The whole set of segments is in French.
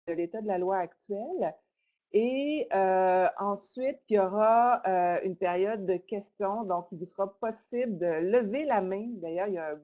de l'état de la loi actuelle. Et ensuite, il y aura une période de questions. Donc, il vous sera possible de lever la main. D'ailleurs, il y a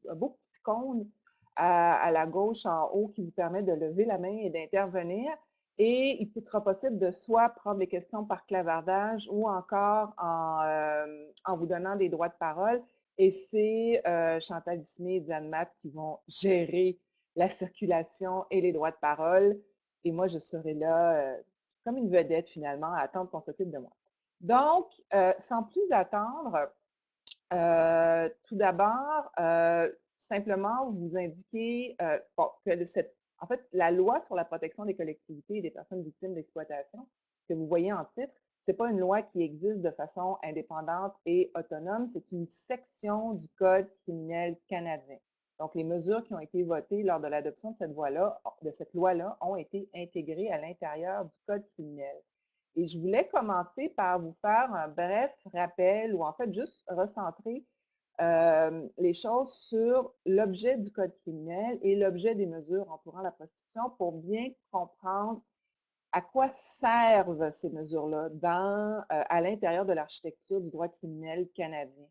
un beau petit cône à la gauche en haut qui vous permet de lever la main et d'intervenir. Et il vous sera possible de soit prendre les questions par clavardage ou encore en vous donnant des droits de parole. Et c'est Chantal Disney et Diane Matt qui vont gérer la circulation et les droits de parole. Et moi, je serai là comme une vedette finalement à attendre qu'on s'occupe de moi. Donc, sans plus attendre, tout d'abord, simplement vous indiquer bon, que en fait, la loi sur la protection des collectivités et des personnes victimes d'exploitation que vous voyez en titre, ce n'est pas une loi qui existe de façon indépendante et autonome, c'est une section du Code criminel canadien. Donc, les mesures qui ont été votées lors de l'adoption de cette loi-là, ont été intégrées à l'intérieur du Code criminel. Et je voulais commencer par vous faire un bref rappel ou en fait juste recentrer les choses sur l'objet du code criminel et l'objet des mesures entourant la prostitution pour bien comprendre à quoi servent ces mesures-là à l'intérieur de l'architecture du droit criminel canadien,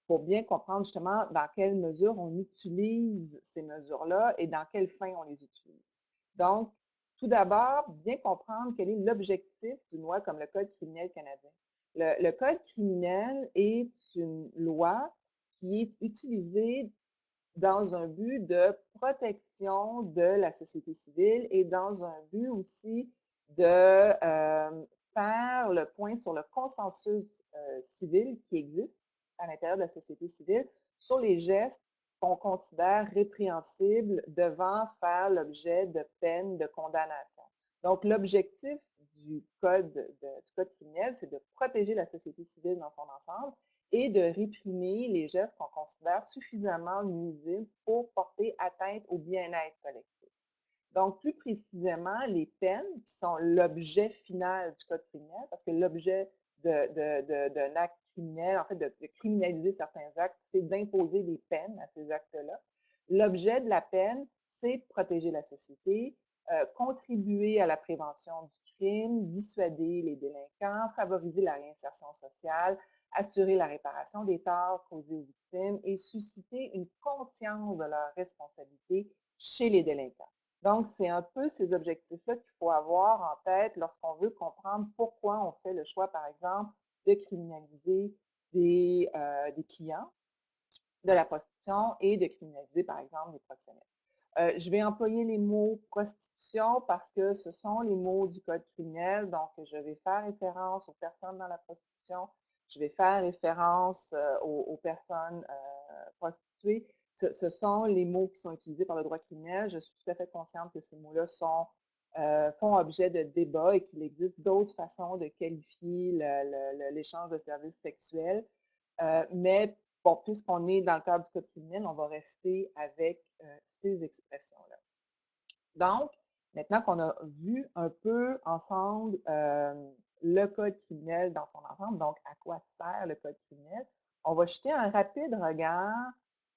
pour bien comprendre justement dans quelle mesure on utilise ces mesures-là et dans quelle fin on les utilise. Donc, tout d'abord, bien comprendre quel est l'objectif d'une loi comme le Code criminel canadien. Le Code criminel est une loi qui est utilisée dans un but de protection de la société civile et dans un but aussi de faire le point sur le consensus civil qui existe à l'intérieur de la société civile sur les gestes qu'on considère répréhensibles devant faire l'objet de peines de condamnation. Donc, l'objectif du code criminel, c'est de protéger la société civile dans son ensemble et de réprimer les gestes qu'on considère suffisamment nuisibles pour porter atteinte au bien-être collectif. Donc, plus précisément, les peines qui sont l'objet final du code criminel, parce que l'objet d'un acte criminel, en fait, de criminaliser certains actes, c'est d'imposer des peines à ces actes-là. L'objet de la peine, c'est de protéger la société, contribuer à la prévention du crime, dissuader les délinquants, favoriser la réinsertion sociale, assurer la réparation des torts causés aux victimes et susciter une conscience de leur responsabilité chez les délinquants. Donc, c'est un peu ces objectifs-là qu'il faut avoir en tête lorsqu'on veut comprendre pourquoi on fait le choix, par exemple, de criminaliser des clients de la prostitution et de criminaliser, par exemple, les proxénètes. Je vais employer les mots prostitution parce que ce sont les mots du code criminel, donc je vais faire référence aux personnes dans la prostitution, je vais faire référence aux personnes prostituées. Ce sont les mots qui sont utilisés par le droit criminel. Je suis tout à fait consciente que ces mots-là font objet de débat et qu'il existe d'autres façons de qualifier l'échange de services sexuels. Mais bon, puisqu'on est dans le cadre du code criminel, on va rester avec ces expressions-là. Donc, maintenant qu'on a vu un peu ensemble le code criminel dans son ensemble, donc à quoi sert le code criminel, on va jeter un rapide regard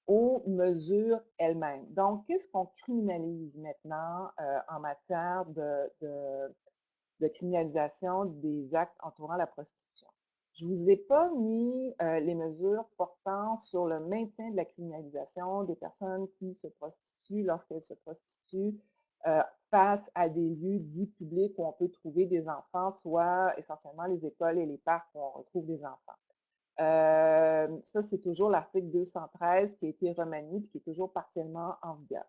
aux mesures elles-mêmes. Donc, qu'est-ce qu'on criminalise maintenant en matière de criminalisation des actes entourant la prostitution? Je ne vous ai pas mis les mesures portant sur le maintien de la criminalisation des personnes qui se prostituent lorsqu'elles se prostituent face à des lieux dits publics où on peut trouver des enfants, soit essentiellement les écoles et les parcs où on retrouve des enfants. Ça, c'est toujours l'article 213 qui a été remanié et qui est toujours partiellement en vigueur.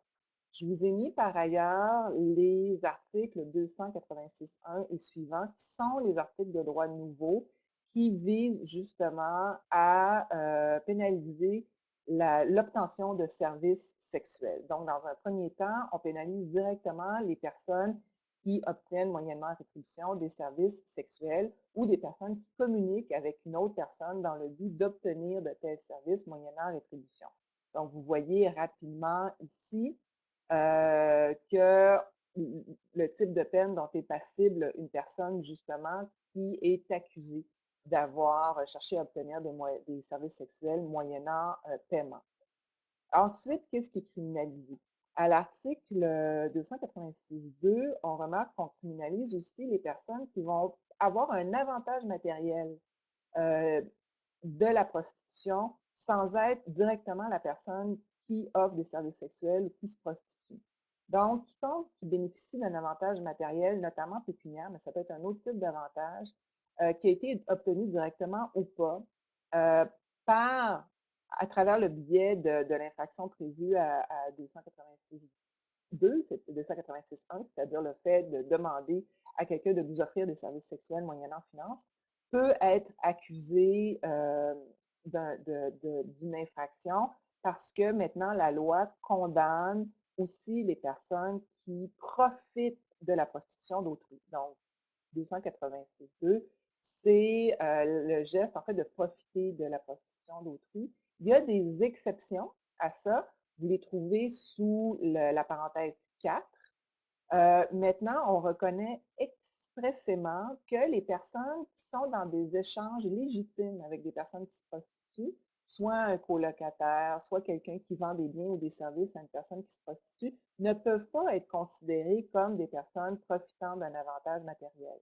Je vous ai mis par ailleurs les articles 286.1 et suivants, qui sont les articles de droit nouveau, qui visent justement à pénaliser l'obtention de services sexuels. Donc, dans un premier temps, on pénalise directement les personnes qui obtiennent moyennement rétribution des services sexuels ou des personnes qui communiquent avec une autre personne dans le but d'obtenir de tels services moyennant rétribution. Donc, vous voyez rapidement ici que le type de peine dont est passible une personne, justement, qui est accusée d'avoir cherché à obtenir des services sexuels moyennant paiement. Ensuite, qu'est-ce qui est criminalisé? À l'article 286.2, on remarque qu'on criminalise aussi les personnes qui vont avoir un avantage matériel euh, de la prostitution sans être directement la personne qui offre des services sexuels ou qui se prostitue. Donc, quiconque qui bénéficie d'un avantage matériel, notamment pécuniaire, mais ça peut être un autre type d'avantage, qui a été obtenu directement ou pas, euh, par, à travers le biais de l'infraction prévue à 286.2, c'est 286.1, c'est-à-dire le fait de demander à quelqu'un de vous offrir des services sexuels moyennant finance, peut être accusé d'une infraction parce que maintenant la loi condamne aussi les personnes qui profitent de la prostitution d'autrui. Donc, 286.2, c'est le geste en fait de profiter de la prostitution d'autrui. Il y a des exceptions à ça. Vous les trouvez sous la parenthèse 4. Maintenant, on reconnaît expressément que les personnes qui sont dans des échanges légitimes avec des personnes qui se prostituent, soit un colocataire, soit quelqu'un qui vend des biens ou des services à une personne qui se prostitue, ne peuvent pas être considérées comme des personnes profitant d'un avantage matériel.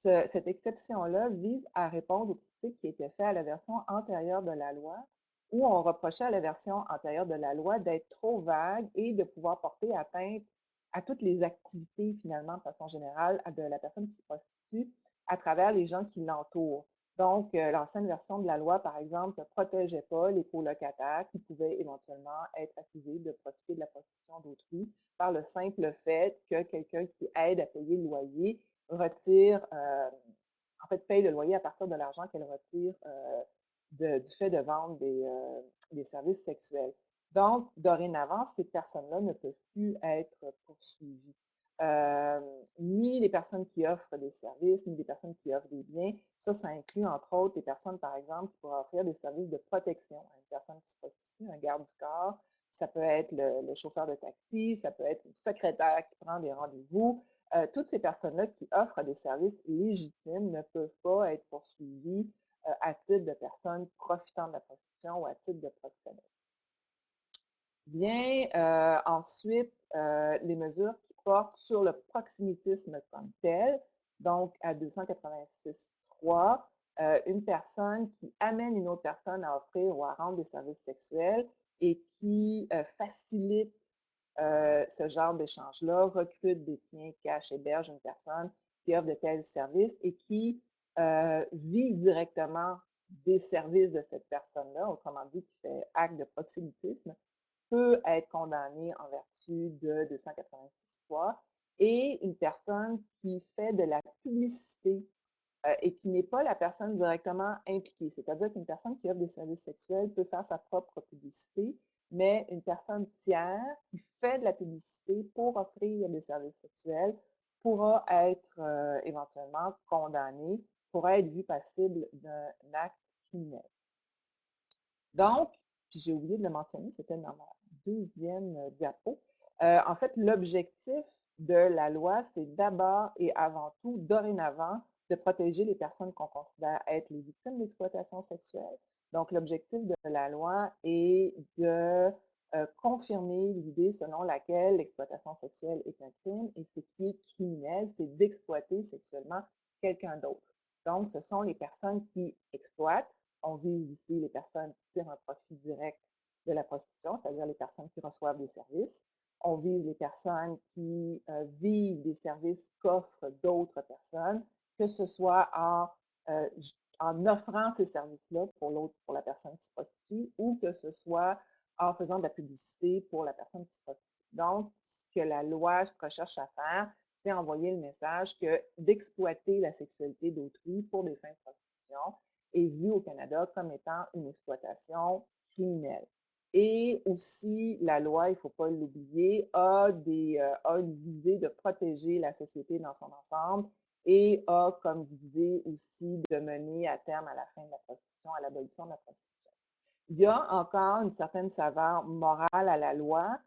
Cette exception-là vise à répondre aux critiques qui étaient faites à la version antérieure de la loi, où on reprochait à la version antérieure de la loi d'être trop vague et de pouvoir porter atteinte à toutes les activités, finalement, de façon générale, de la personne qui se prostitue à travers les gens qui l'entourent. Donc, l'ancienne version de la loi, par exemple, ne protégeait pas les colocataires qui pouvaient éventuellement être accusés de profiter de la prostitution d'autrui par le simple fait que quelqu'un qui aide à payer le loyer retire, en fait, paye le loyer à partir de l'argent qu'elle retire du fait de vendre des services sexuels. Donc, dorénavant, ces personnes-là ne peuvent plus être poursuivies. Ni les personnes qui offrent des services, ni les personnes qui offrent des biens. Ça inclut entre autres les personnes, par exemple, qui pourraient offrir des services de protection à une personne qui se prostitue, un garde du corps. Ça peut être le chauffeur de taxi, ça peut être une secrétaire qui prend des rendez-vous. Toutes ces personnes-là qui offrent des services légitimes ne peuvent pas être poursuivies à titre de personnes profitant de la prostitution ou à titre de proxénètes. Bien, ensuite, les mesures qui portent sur le proxénétisme comme tel, donc à 286.3, une personne qui amène une autre personne à offrir ou à rendre des services sexuels et qui facilite ce genre d'échange-là, recrute, détient, cache, héberge une personne qui offre de tels services et qui vit directement des services de cette personne-là, autrement dit, qui fait acte de proxénétisme, peut être condamné en vertu de 286.3, et une personne qui fait de la publicité et qui n'est pas la personne directement impliquée. C'est-à-dire qu'une personne qui offre des services sexuels peut faire sa propre publicité, mais une personne tiers qui fait de la publicité pour offrir des services sexuels pourra être éventuellement condamnée, pourra être vue passible d'un acte criminel. Donc, puis j'ai oublié de le mentionner, c'était dans ma deuxième diapo. En fait, l'objectif de la loi, c'est d'abord et avant tout, dorénavant, de protéger les personnes qu'on considère être les victimes d'exploitation sexuelle. Donc, l'objectif de la loi est de confirmer l'idée selon laquelle l'exploitation sexuelle est un crime et ce qui est criminel, c'est d'exploiter sexuellement quelqu'un d'autre. Donc, ce sont les personnes qui exploitent. On vise ici les personnes qui tirent un profit direct de la prostitution, c'est-à-dire les personnes qui reçoivent des services. On vise les personnes qui vivent des services qu'offrent d'autres personnes, que ce soit en offrant ces services-là pour la personne qui se prostitue, ou que ce soit en faisant de la publicité pour la personne qui se prostitue. Donc, ce que la loi recherche à faire, c'est envoyer le message que d'exploiter la sexualité d'autrui pour des fins de prostitution est vu au Canada comme étant une exploitation criminelle. Et aussi, la loi, il ne faut pas l'oublier, a une visée de protéger la société dans son ensemble et a comme visée aussi de mener à terme à la fin de la prostitution, à l'abolition de la prostitution. Il y a encore une certaine saveur morale à la loi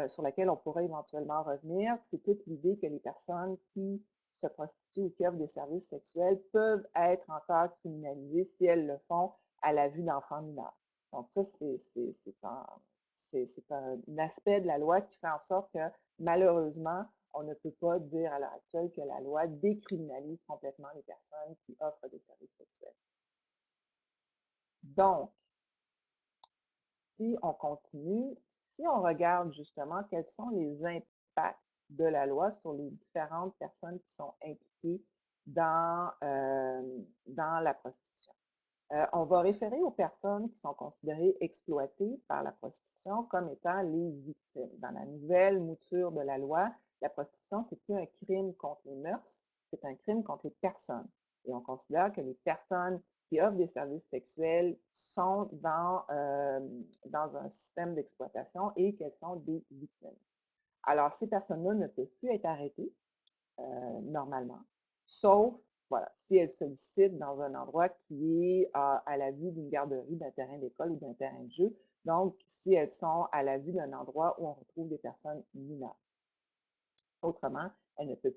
sur laquelle on pourrait éventuellement revenir. C'est toute l'idée que les personnes qui se prostituent ou qui offrent des services sexuels peuvent être encore criminalisées si elles le font à la vue d'enfants mineurs. Donc ça, c'est un aspect de la loi qui fait en sorte que, malheureusement, on ne peut pas dire à l'heure actuelle que la loi décriminalise complètement les personnes qui offrent des services sexuels. Donc, si on continue, si on regarde justement quels sont les impacts de la loi sur les différentes personnes qui sont impliquées dans la prostitution. On va référer aux personnes qui sont considérées exploitées par la prostitution comme étant les victimes. Dans la nouvelle mouture de la loi, la prostitution, c'est plus un crime contre les mœurs, c'est un crime contre les personnes. Et on considère que les personnes qui offrent des services sexuels sont dans un système d'exploitation et qu'elles sont des victimes. Alors, ces personnes-là ne peuvent plus être arrêtées normalement, sauf voilà, si elles sollicitent dans un endroit qui est à la vue d'une garderie, d'un terrain d'école ou d'un terrain de jeu. Donc, si elles sont à la vue d'un endroit où on retrouve des personnes mineures. Autrement, elles ne peuvent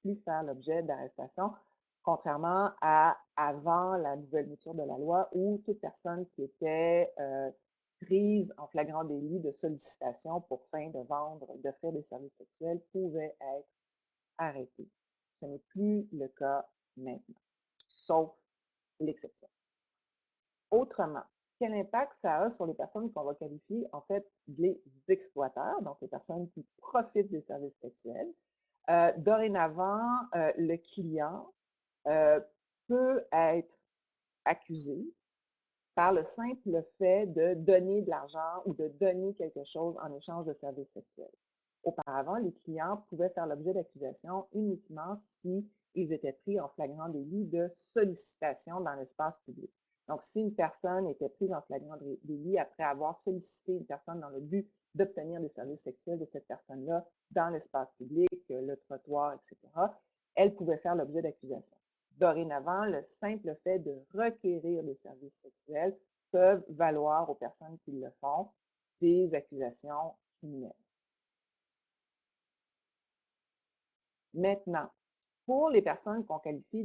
plus faire l'objet d'arrestation, contrairement à avant la nouvelle mouture de la loi où toute personne qui était prise en flagrant délit de sollicitation pour fin de vendre, d'offrir des services sexuels pouvait être arrêtée. Ce n'est plus le cas maintenant, sauf l'exception. Autrement, quel impact ça a sur les personnes qu'on va qualifier en fait les exploiteurs, donc les personnes qui profitent des services sexuels? Dorénavant, le client peut être accusé par le simple fait de donner de l'argent ou de donner quelque chose en échange de services sexuels. Auparavant, les clients pouvaient faire l'objet d'accusations uniquement si ils étaient pris en flagrant délit de sollicitation dans l'espace public. Donc, si une personne était prise en flagrant délit après avoir sollicité une personne dans le but d'obtenir des services sexuels de cette personne-là dans l'espace public, le trottoir, etc., elle pouvait faire l'objet d'accusations. Dorénavant, le simple fait de requérir des services sexuels peuvent valoir aux personnes qui le font des accusations criminelles. Maintenant, pour les personnes qu'on qualifie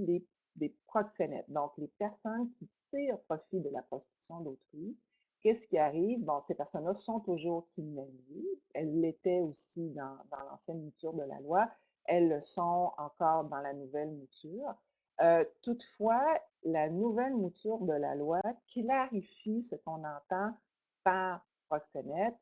des proxénètes, donc les personnes qui tirent profit de la prostitution d'autrui, qu'est-ce qui arrive? Bon, ces personnes-là sont toujours criminalisées. Elles l'étaient aussi dans l'ancienne mouture de la loi. Elles le sont encore dans la nouvelle mouture. Toutefois, la nouvelle mouture de la loi clarifie ce qu'on entend par proxénète,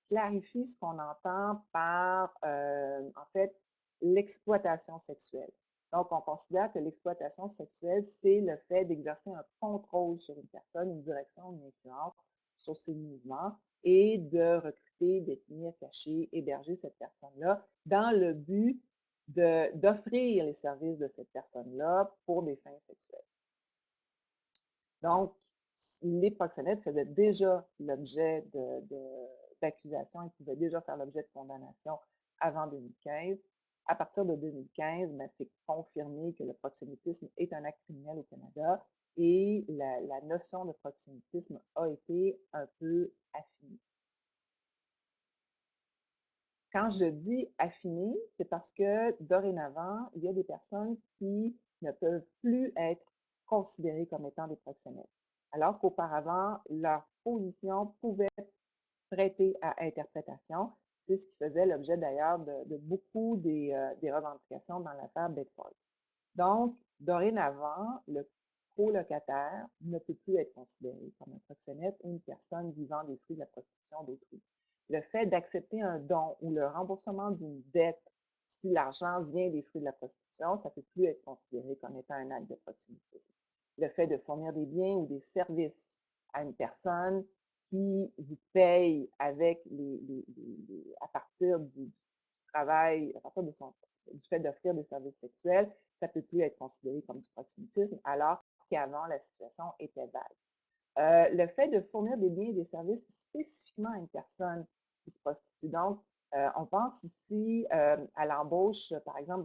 clarifie ce qu'on entend par, en fait, l'exploitation sexuelle. Donc, on considère que l'exploitation sexuelle, c'est le fait d'exercer un contrôle sur une personne, une direction, une influence sur ses mouvements et de recruter, détenir, cacher, héberger cette personne-là dans le but d'offrir les services de cette personne-là pour des fins sexuelles. Donc, les proxénètes faisaient déjà l'objet d'accusations, ils pouvaient déjà faire l'objet de condamnations avant 2015. À partir de 2015, ben, c'est confirmé que le proxénétisme est un acte criminel au Canada et la notion de proxénétisme a été un peu affinée. Quand je dis affiné, c'est parce que dorénavant, il y a des personnes qui ne peuvent plus être considérées comme étant des proxénètes, alors qu'auparavant, leur position pouvait prêter à interprétation. C'est ce qui faisait l'objet d'ailleurs de beaucoup des revendications dans l'affaire Bedford. Donc, dorénavant, le colocataire ne peut plus être considéré comme un proxénète ou une personne vivant des fruits de la prostitution d'autrui. Le fait d'accepter un don ou le remboursement d'une dette, si l'argent vient des fruits de la prostitution, ça ne peut plus être considéré comme étant un acte de proxénétisme. Le fait de fournir des biens ou des services à une personne qui vous paye avec à partir du travail, à partir du fait d'offrir des services sexuels, ça ne peut plus être considéré comme du proxénétisme, alors qu'avant, la situation était vague. Le fait de fournir des biens et des services spécifiquement à une personne qui se prostitue. Donc, on pense ici à l'embauche, par exemple,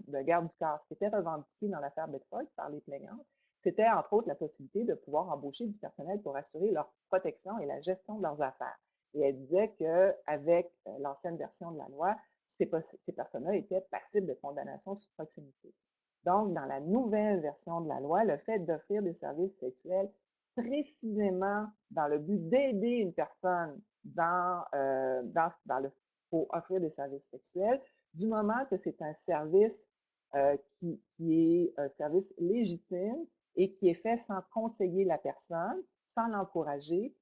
de garde du corps, ce qui était revendiqué dans l'affaire Bedford par les plaignantes. C'était entre autres la possibilité de pouvoir embaucher du personnel pour assurer leur protection et la gestion de leurs affaires. Et elle disait qu'avec l'ancienne version de la loi, ces personnes-là étaient passibles de condamnation sur proxénétisme. Donc, dans la nouvelle version de la loi, le fait d'offrir des services sexuels précisément dans le but d'aider une personne dans pour offrir des services sexuels, du moment que c'est un service qui est un service légitime et qui est fait sans conseiller la personne, sans l'encourager,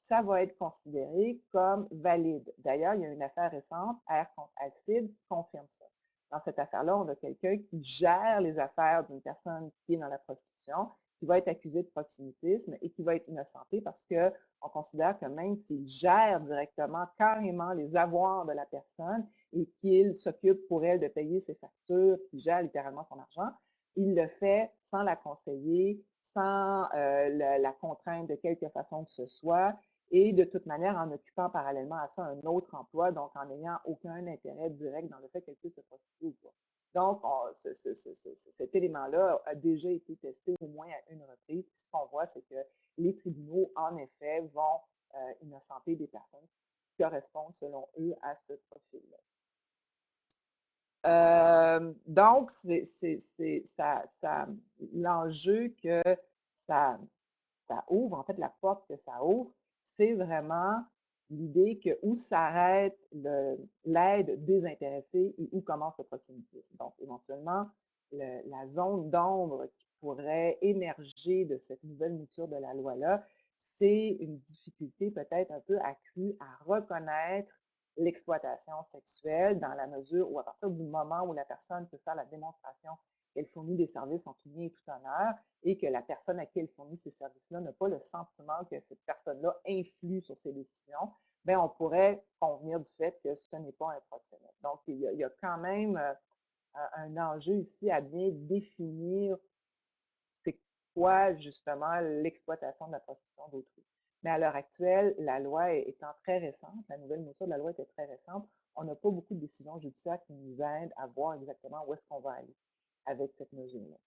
ça va être considéré comme valide. D'ailleurs, il y a une affaire récente, R contre Acide, qui confirme ça. Dans cette affaire-là, on a quelqu'un qui gère les affaires d'une personne qui est dans la prostitution, qui va être accusé de proxénétisme et qui va être innocenté parce qu'on considère que même s'il gère directement, carrément les avoirs de la personne et qu'il s'occupe pour elle de payer ses factures, qu'il gère littéralement son argent, il le fait sans la conseiller, sans la contrainte de quelque façon que ce soit, et de toute manière en occupant parallèlement à ça un autre emploi, donc en n'ayant aucun intérêt direct dans le fait qu'elle puisse se prostituer ou pas. Donc, cet élément-là a déjà été testé au moins à une reprise. Puis ce qu'on voit, c'est que les tribunaux, en effet, vont innocenter des personnes qui correspondent, selon eux, à ce profil-là. Donc, l'enjeu que ça, ça ouvre, en fait, la porte que ça ouvre, c'est vraiment l'idée que où s'arrête l'aide désintéressée et où commence le proxénétisme. Donc, éventuellement, la zone d'ombre qui pourrait émerger de cette nouvelle mouture de la loi-là, c'est une difficulté peut-être un peu accrue à reconnaître l'exploitation sexuelle dans la mesure où à partir du moment où la personne peut faire la démonstration qu'elle fournit des services en tout bien et tout honneur et que la personne à qui elle fournit ces services-là n'a pas le sentiment que cette personne-là influe sur ses décisions, bien, on pourrait convenir du fait que ce n'est pas un proxénète. Donc, il y a quand même un enjeu ici à bien définir c'est quoi justement l'exploitation de la prostitution d'autrui. Mais à l'heure actuelle, la loi étant très récente, la nouvelle mouture de la loi était très récente, on n'a pas beaucoup de décisions judiciaires qui nous aident à voir exactement où est-ce qu'on va aller avec cette mesure-là.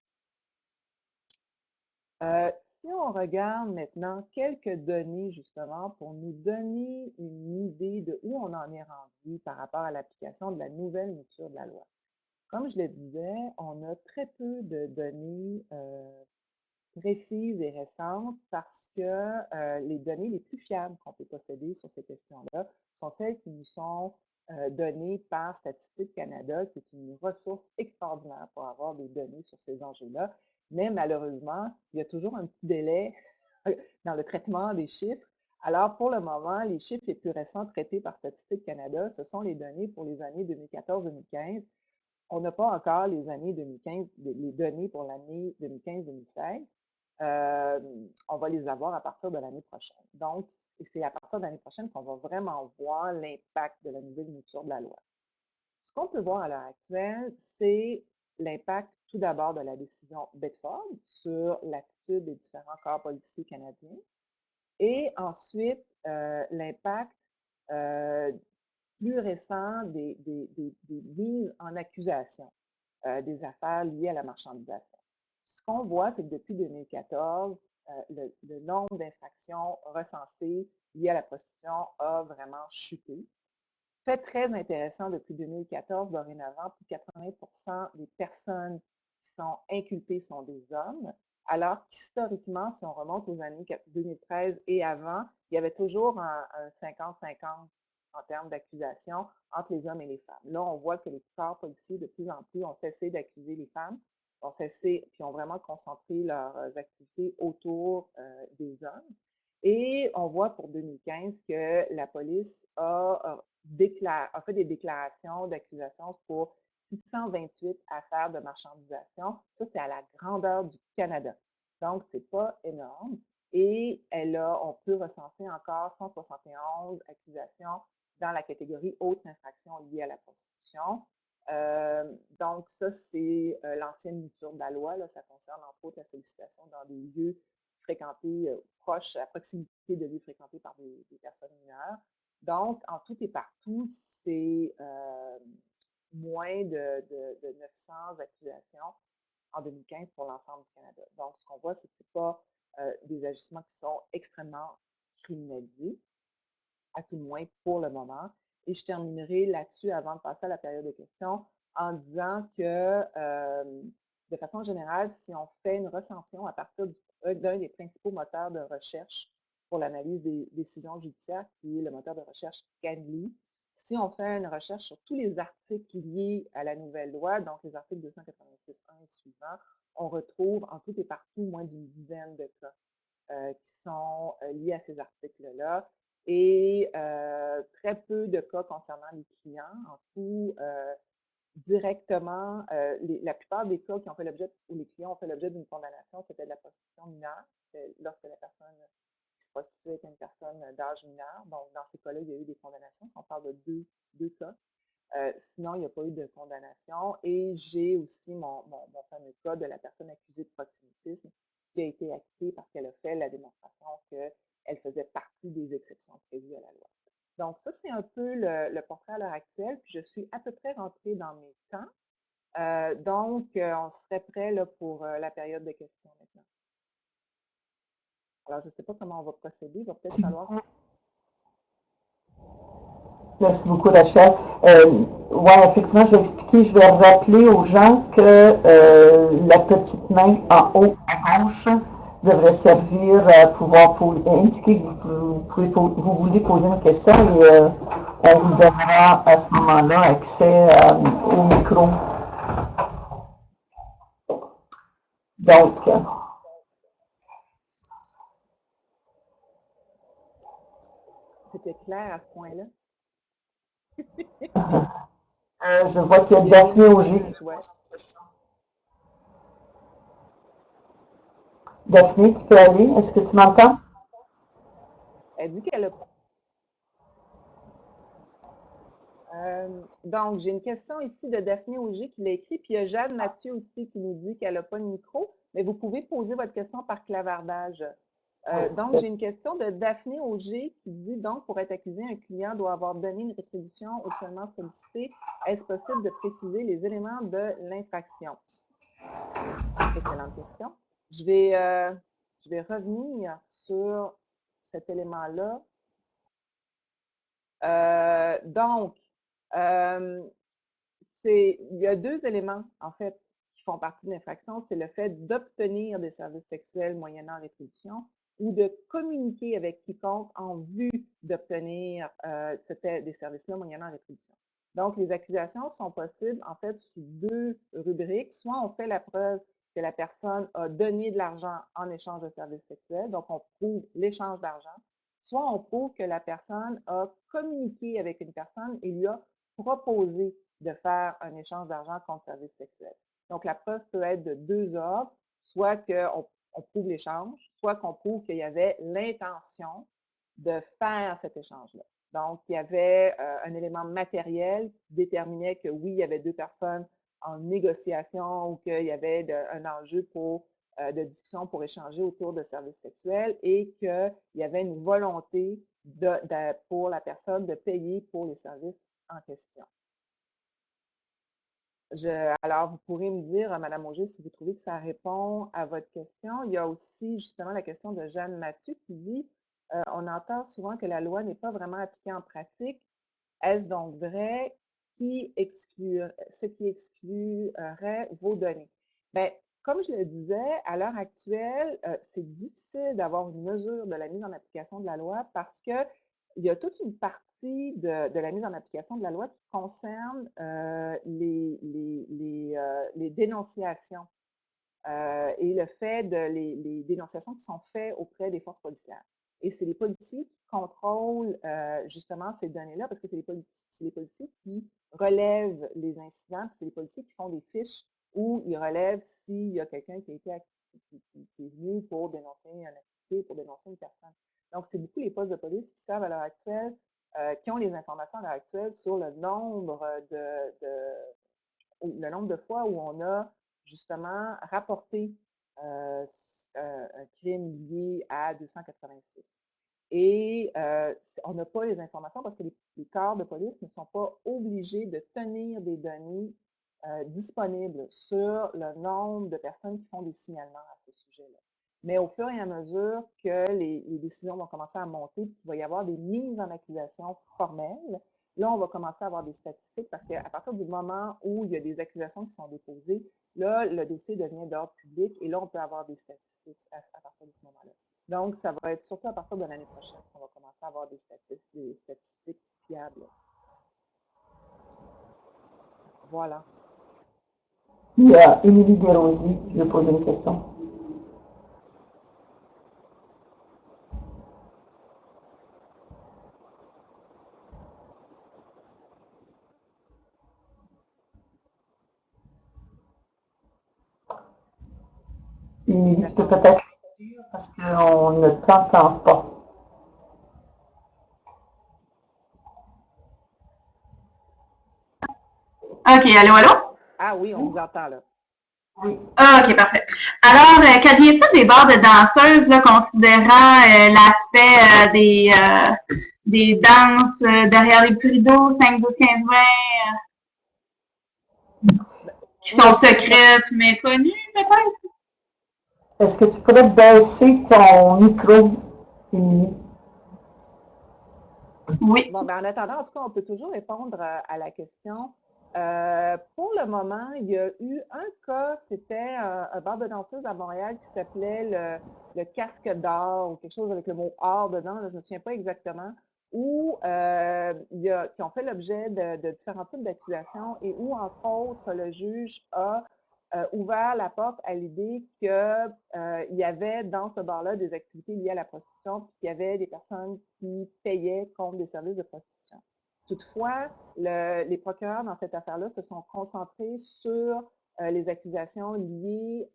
Si on regarde maintenant quelques données justement pour nous donner une idée de où on en est rendu par rapport à l'application de la nouvelle mouture de la loi. Comme je le disais, on a très peu de données précises et récentes parce que les données les plus fiables qu'on peut posséder sur ces questions-là sont celles qui nous sont données par Statistique Canada, qui est une ressource extraordinaire pour avoir des données sur ces enjeux-là. Mais malheureusement, il y a toujours un petit délai dans le traitement des chiffres. Alors, pour le moment, les chiffres les plus récents traités par Statistique Canada, ce sont les données pour les années 2014-2015. On n'a pas encore les années 2015, les données pour l'année 2015-2016. On va les avoir à partir de l'année prochaine. Donc, c'est à partir de l'année prochaine qu'on va vraiment voir l'impact de la nouvelle mouture de la loi. Ce qu'on peut voir à l'heure actuelle, c'est l'impact tout d'abord de la décision Bedford sur l'attitude des différents corps policiers canadiens et ensuite l'impact plus récent des mises en accusation des affaires liées à la marchandisation. Ce qu'on voit, c'est que depuis 2014, le nombre d'infractions recensées liées à la prostitution a vraiment chuté. Fait très intéressant, depuis 2014, dorénavant, plus de 80% des personnes qui sont inculpées sont des hommes, alors qu'historiquement, si on remonte aux années 2013 et avant, il y avait toujours un 50-50 en termes d'accusation entre les hommes et les femmes. Là, on voit que les corps policiers, de plus en plus, ont cessé d'accuser les femmes, ont cessé, puis ont vraiment concentré leurs activités autour des hommes. Et on voit pour 2015 que la police a fait des déclarations d'accusation pour 628 affaires de marchandisation. Ça, c'est à la grandeur du Canada. Donc, c'est pas énorme. Et on peut recenser encore 171 accusations dans la catégorie autres infractions liées à la prostitution. Donc, ça, c'est l'ancienne mouture de la loi. Là, ça concerne entre autres la sollicitation dans des lieux fréquentés proches, à proximité de lieux fréquentés par des personnes mineures. Donc, en tout et partout, c'est moins de 900 accusations en 2015 pour l'ensemble du Canada. Donc, ce qu'on voit, c'est que ce pas des agissements qui sont extrêmement criminalisés, à tout le moins pour le moment. Et je terminerai là-dessus avant de passer à la période de questions en disant que, de façon générale, si on fait une recension à partir du d'un des principaux moteurs de recherche pour l'analyse des décisions judiciaires, qui est le moteur de recherche Canly. Si on fait une recherche sur tous les articles liés à la nouvelle loi, donc les articles 286.1 et suivants, on retrouve en tout et partout moins d'une dizaine de cas qui sont liés à ces articles-là et très peu de cas concernant les clients. En tout, directement, la plupart des cas qui ont fait l'objet, où les clients ont fait l'objet d'une condamnation, c'était de la prostitution mineure, lorsque la personne qui se prostituait était une personne d'âge mineur. Donc, dans ces cas-là, il y a eu des condamnations. Si on parle de deux cas. Sinon, il n'y a pas eu de condamnation. Et j'ai aussi mon fameux cas de la personne accusée de proxénétisme qui a été acquittée parce qu'elle a fait la démonstration qu'elle faisait partie des exceptions prévues à la loi. Donc, ça, c'est un peu le portrait à l'heure actuelle. Puis, je suis à peu près rentrée dans mes temps. Donc, on serait prêt là, pour la période de questions maintenant. Alors, je ne sais pas comment on va procéder. Il va peut-être falloir... Merci beaucoup, Rachel. Oui, effectivement, je vais expliquer, je vais rappeler aux gens que la petite main en haut à gauche devrait servir à pouvoir indiquer que vous voulez poser une question et on vous donnera à ce moment-là accès au micro. Donc, C'était clair à ce point-là. je vois qu'il y a Daphné Auger. Daphné, tu peux aller? Est-ce que tu m'entends? Elle dit qu'elle a... donc, j'ai une question ici de Daphné Auger qui l'a écrit, puis il y a Jeanne Mathieu aussi qui nous dit qu'elle n'a pas de micro, mais vous pouvez poser votre question par clavardage. Donc, j'ai une question de Daphné Auger qui dit, donc, pour être accusé, un client doit avoir donné une rétribution ou seulement sollicité. Est-ce possible de préciser les éléments de l'infraction? Excellente question. Je vais revenir sur cet élément-là. Donc, il y a deux éléments, en fait, qui font partie de l'infraction. C'est le fait d'obtenir des services sexuels moyennant rétribution ou de communiquer avec quiconque en vue d'obtenir des services-là moyennant rétribution. Donc, les accusations sont possibles, en fait, sous deux rubriques. Soit on fait la preuve que la personne a donné de l'argent en échange de services sexuels, donc on prouve l'échange d'argent. Soit on prouve que la personne a communiqué avec une personne et lui a proposé de faire un échange d'argent contre service sexuel. Donc, la preuve peut être de deux ordres, soit qu'on prouve l'échange, soit qu'on prouve qu'il y avait l'intention de faire cet échange-là. Donc, il y avait un élément matériel qui déterminait que oui, il y avait deux personnes en négociation ou qu'il y avait un enjeu de discussion pour échanger autour de services sexuels et qu'il y avait une volonté pour la personne de payer pour les services en question. Alors, vous pourrez me dire, Mme Auger, si vous trouvez que ça répond à votre question. Il y a aussi justement la question de Jeanne Mathieu qui dit on entend souvent que la loi n'est pas vraiment appliquée en pratique. Est-ce donc vrai? Ce qui exclurait vos données? Bien, comme je le disais, à l'heure actuelle, c'est difficile d'avoir une mesure de la mise en application de la loi parce qu'il y a toute une partie de la mise en application de la loi qui concerne les dénonciations et le fait les dénonciations qui sont faites auprès des forces policières. Et c'est les policiers qui contrôlent justement ces données-là parce que c'est les policiers qui relèvent les incidents, puis c'est les policiers qui font des fiches où ils relèvent s'il y a quelqu'un qui est venu pour dénoncer une activité, pour dénoncer une personne. Donc, c'est beaucoup les postes de police qui savent à l'heure actuelle, qui ont les informations à l'heure actuelle sur le nombre de fois où on a justement rapporté un crime lié à 286. Et on n'a pas les informations parce que les corps de police ne sont pas obligés de tenir des données disponibles sur le nombre de personnes qui font des signalements à ce sujet-là. Mais au fur et à mesure que les décisions vont commencer à monter, il va y avoir des mises en accusation formelles, là, on va commencer à avoir des statistiques parce qu'à partir du moment où il y a des accusations qui sont déposées, là, le dossier devient d'ordre public et là, on peut avoir des statistiques à partir de ce moment-là. Donc, ça va être surtout à partir de l'année prochaine qu'on va commencer à avoir des statistiques fiables. Voilà. Il y a Émilie Desrosiers qui veut poser une question. Émilie, tu peux peut-être dire parce qu'on ne t'entend pas. OK, allô, allô? Ah oui, on vous entend là. Oui. Ah, OK, parfait. Alors, qu'aviez-vous des bars de danseuses, là, considérant l'aspect des danses derrière les petits rideaux, 5, 12, 15, 20, qui sont secrètes, mais connues, peut-être? Est-ce que tu pourrais baisser ton micro, Émilie? Oui. Bon, ben, en attendant, en tout cas, on peut toujours répondre à la question. Pour le moment, il y a eu un cas, c'était un bar de danseuse à Montréal qui s'appelait le Casque d'or ou quelque chose avec le mot or dedans, là, je ne me souviens pas exactement, où qui ont fait l'objet de différents types d'accusations et où, entre autres, le juge a ouvert la porte à l'idée qu'il y avait dans ce bar-là des activités liées à la prostitution, puis qu'il y avait des personnes qui payaient contre des services de prostitution. Toutefois, les procureurs dans cette affaire-là se sont concentrés sur les accusations liées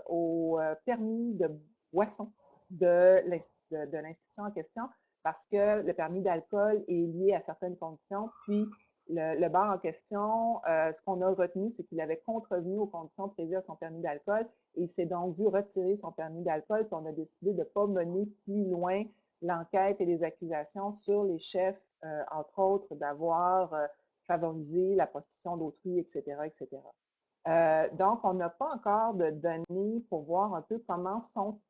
au permis de boisson de l'institution en question, parce que le permis d'alcool est lié à certaines conditions, puis le bar en question, ce qu'on a retenu, c'est qu'il avait contrevenu aux conditions prévues à son permis d'alcool et il s'est donc vu retirer son permis d'alcool, puis on a décidé de ne pas mener plus loin l'enquête et les accusations sur les chefs, entre autres, d'avoir favorisé la prostitution d'autrui, etc., etc. Donc, on n'a pas encore de données pour voir un peu comment sont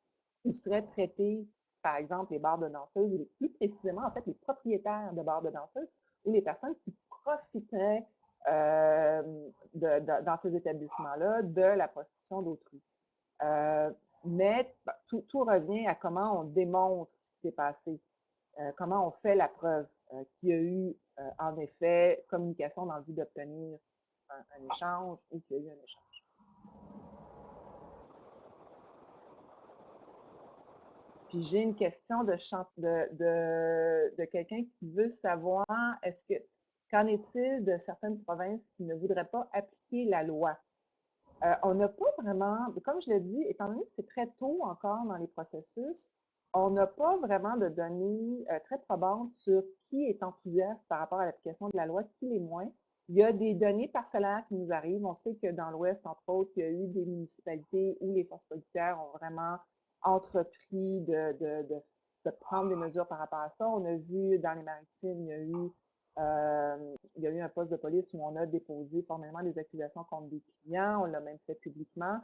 ou seraient traités, par exemple, les bars de danseuses, ou plus précisément, en fait, les propriétaires de bars de danseuses, ou les personnes qui profiteraient dans ces établissements-là de la prostitution d'autrui. Mais tout revient à comment on démontre ce qui s'est passé, comment on fait la preuve qu'il y a eu, en effet, communication dans le but d'obtenir un échange ou qu'il y a eu un échange. Puis j'ai une question de quelqu'un qui veut savoir, qu'en est-il de certaines provinces qui ne voudraient pas appliquer la loi? On n'a pas vraiment, comme je l'ai dit, étant donné que c'est très tôt encore dans les processus, on n'a pas vraiment de données très probantes sur qui est enthousiaste par rapport à l'application de la loi, qui l'est moins. Il y a des données parcellaires qui nous arrivent. On sait que dans l'Ouest, entre autres, il y a eu des municipalités où les forces policières ont vraiment entrepris de prendre des mesures par rapport à ça. On a vu dans les Maritimes, il y a eu un poste de police où on a déposé formellement des accusations contre des clients. On l'a même fait publiquement.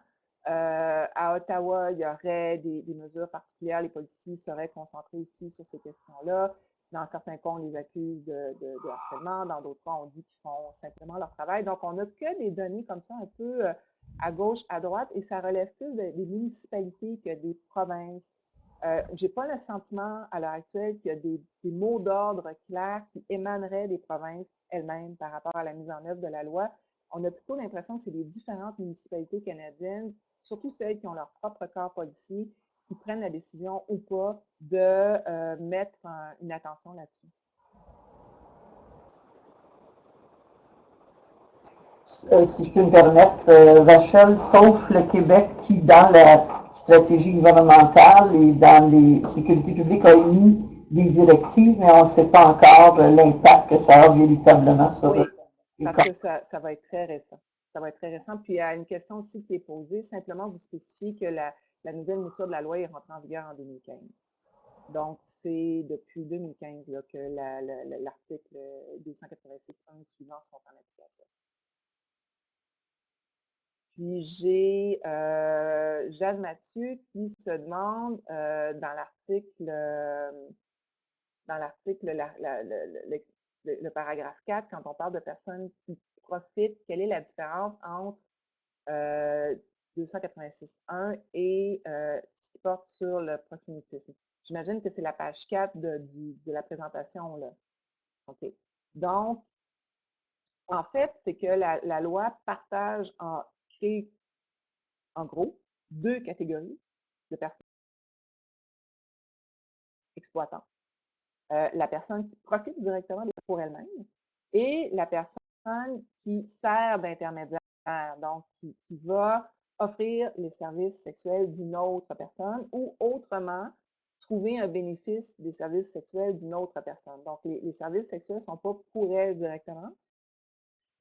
À Ottawa, il y aurait des mesures particulières. Les policiers seraient concentrés aussi sur ces questions-là. Dans certains cas, on les accuse de harcèlement. Dans d'autres cas, on dit qu'ils font simplement leur travail. Donc, on n'a que des données comme ça un peu à gauche, à droite, et ça relève plus des municipalités que des provinces. Je n'ai pas le sentiment à l'heure actuelle qu'il y a des mots d'ordre clairs qui émaneraient des provinces elles-mêmes par rapport à la mise en œuvre de la loi. On a plutôt l'impression que c'est les différentes municipalités canadiennes, surtout celles qui ont leur propre corps policier, qui prennent la décision ou pas de mettre une attention là-dessus. Si je peux me permettre, Rachel, sauf le Québec qui, dans la stratégie gouvernementale et dans les sécurités publiques, a émis des directives, mais on ne sait pas encore l'impact que ça a véritablement sur oui, parce que ça va être très récent. Ça va être très récent. Puis il y a une question aussi qui est posée. Simplement, vous spécifiez que la nouvelle mouture de la loi est rentrée en vigueur en 2015. Donc, c'est depuis 2015 là, que l'article 286.1 suivant sont en application. Puis j'ai Jeanne Mathieu qui se demande dans l'article le paragraphe 4, quand on parle de personnes qui profitent, quelle est la différence entre 286.1 et ce qui porte sur le proxénétisme? J'imagine que c'est la page 4 de la présentation, là. OK. Donc, en fait, c'est que la loi partage crée, en gros, 2 catégories de personnes exploitantes. La personne qui profite directement pour elle-même et la personne qui sert d'intermédiaire, donc qui va offrir les services sexuels d'une autre personne ou autrement trouver un bénéfice des services sexuels d'une autre personne. Donc, les services sexuels ne sont pas pour elle directement,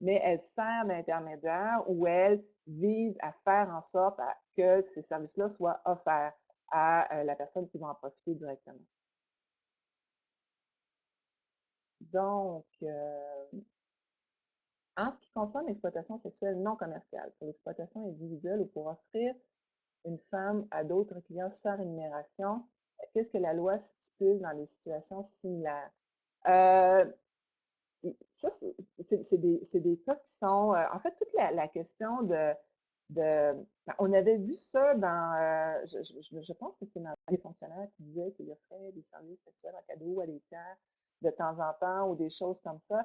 mais elle sert d'intermédiaire ou elle vise à faire en sorte que ces services-là soient offerts à la personne qui va en profiter directement. Donc, en ce qui concerne l'exploitation sexuelle non commerciale, pour l'exploitation individuelle ou pour offrir une femme à d'autres clients sans rémunération, qu'est-ce que la loi stipule dans les situations similaires? Ça, c'est des cas qui sont, en fait, toute la question on avait vu ça dans, je pense que c'est dans les fonctionnaires qui disaient qu'ils offraient des services sexuels en cadeau à des tiers de temps en temps ou des choses comme ça.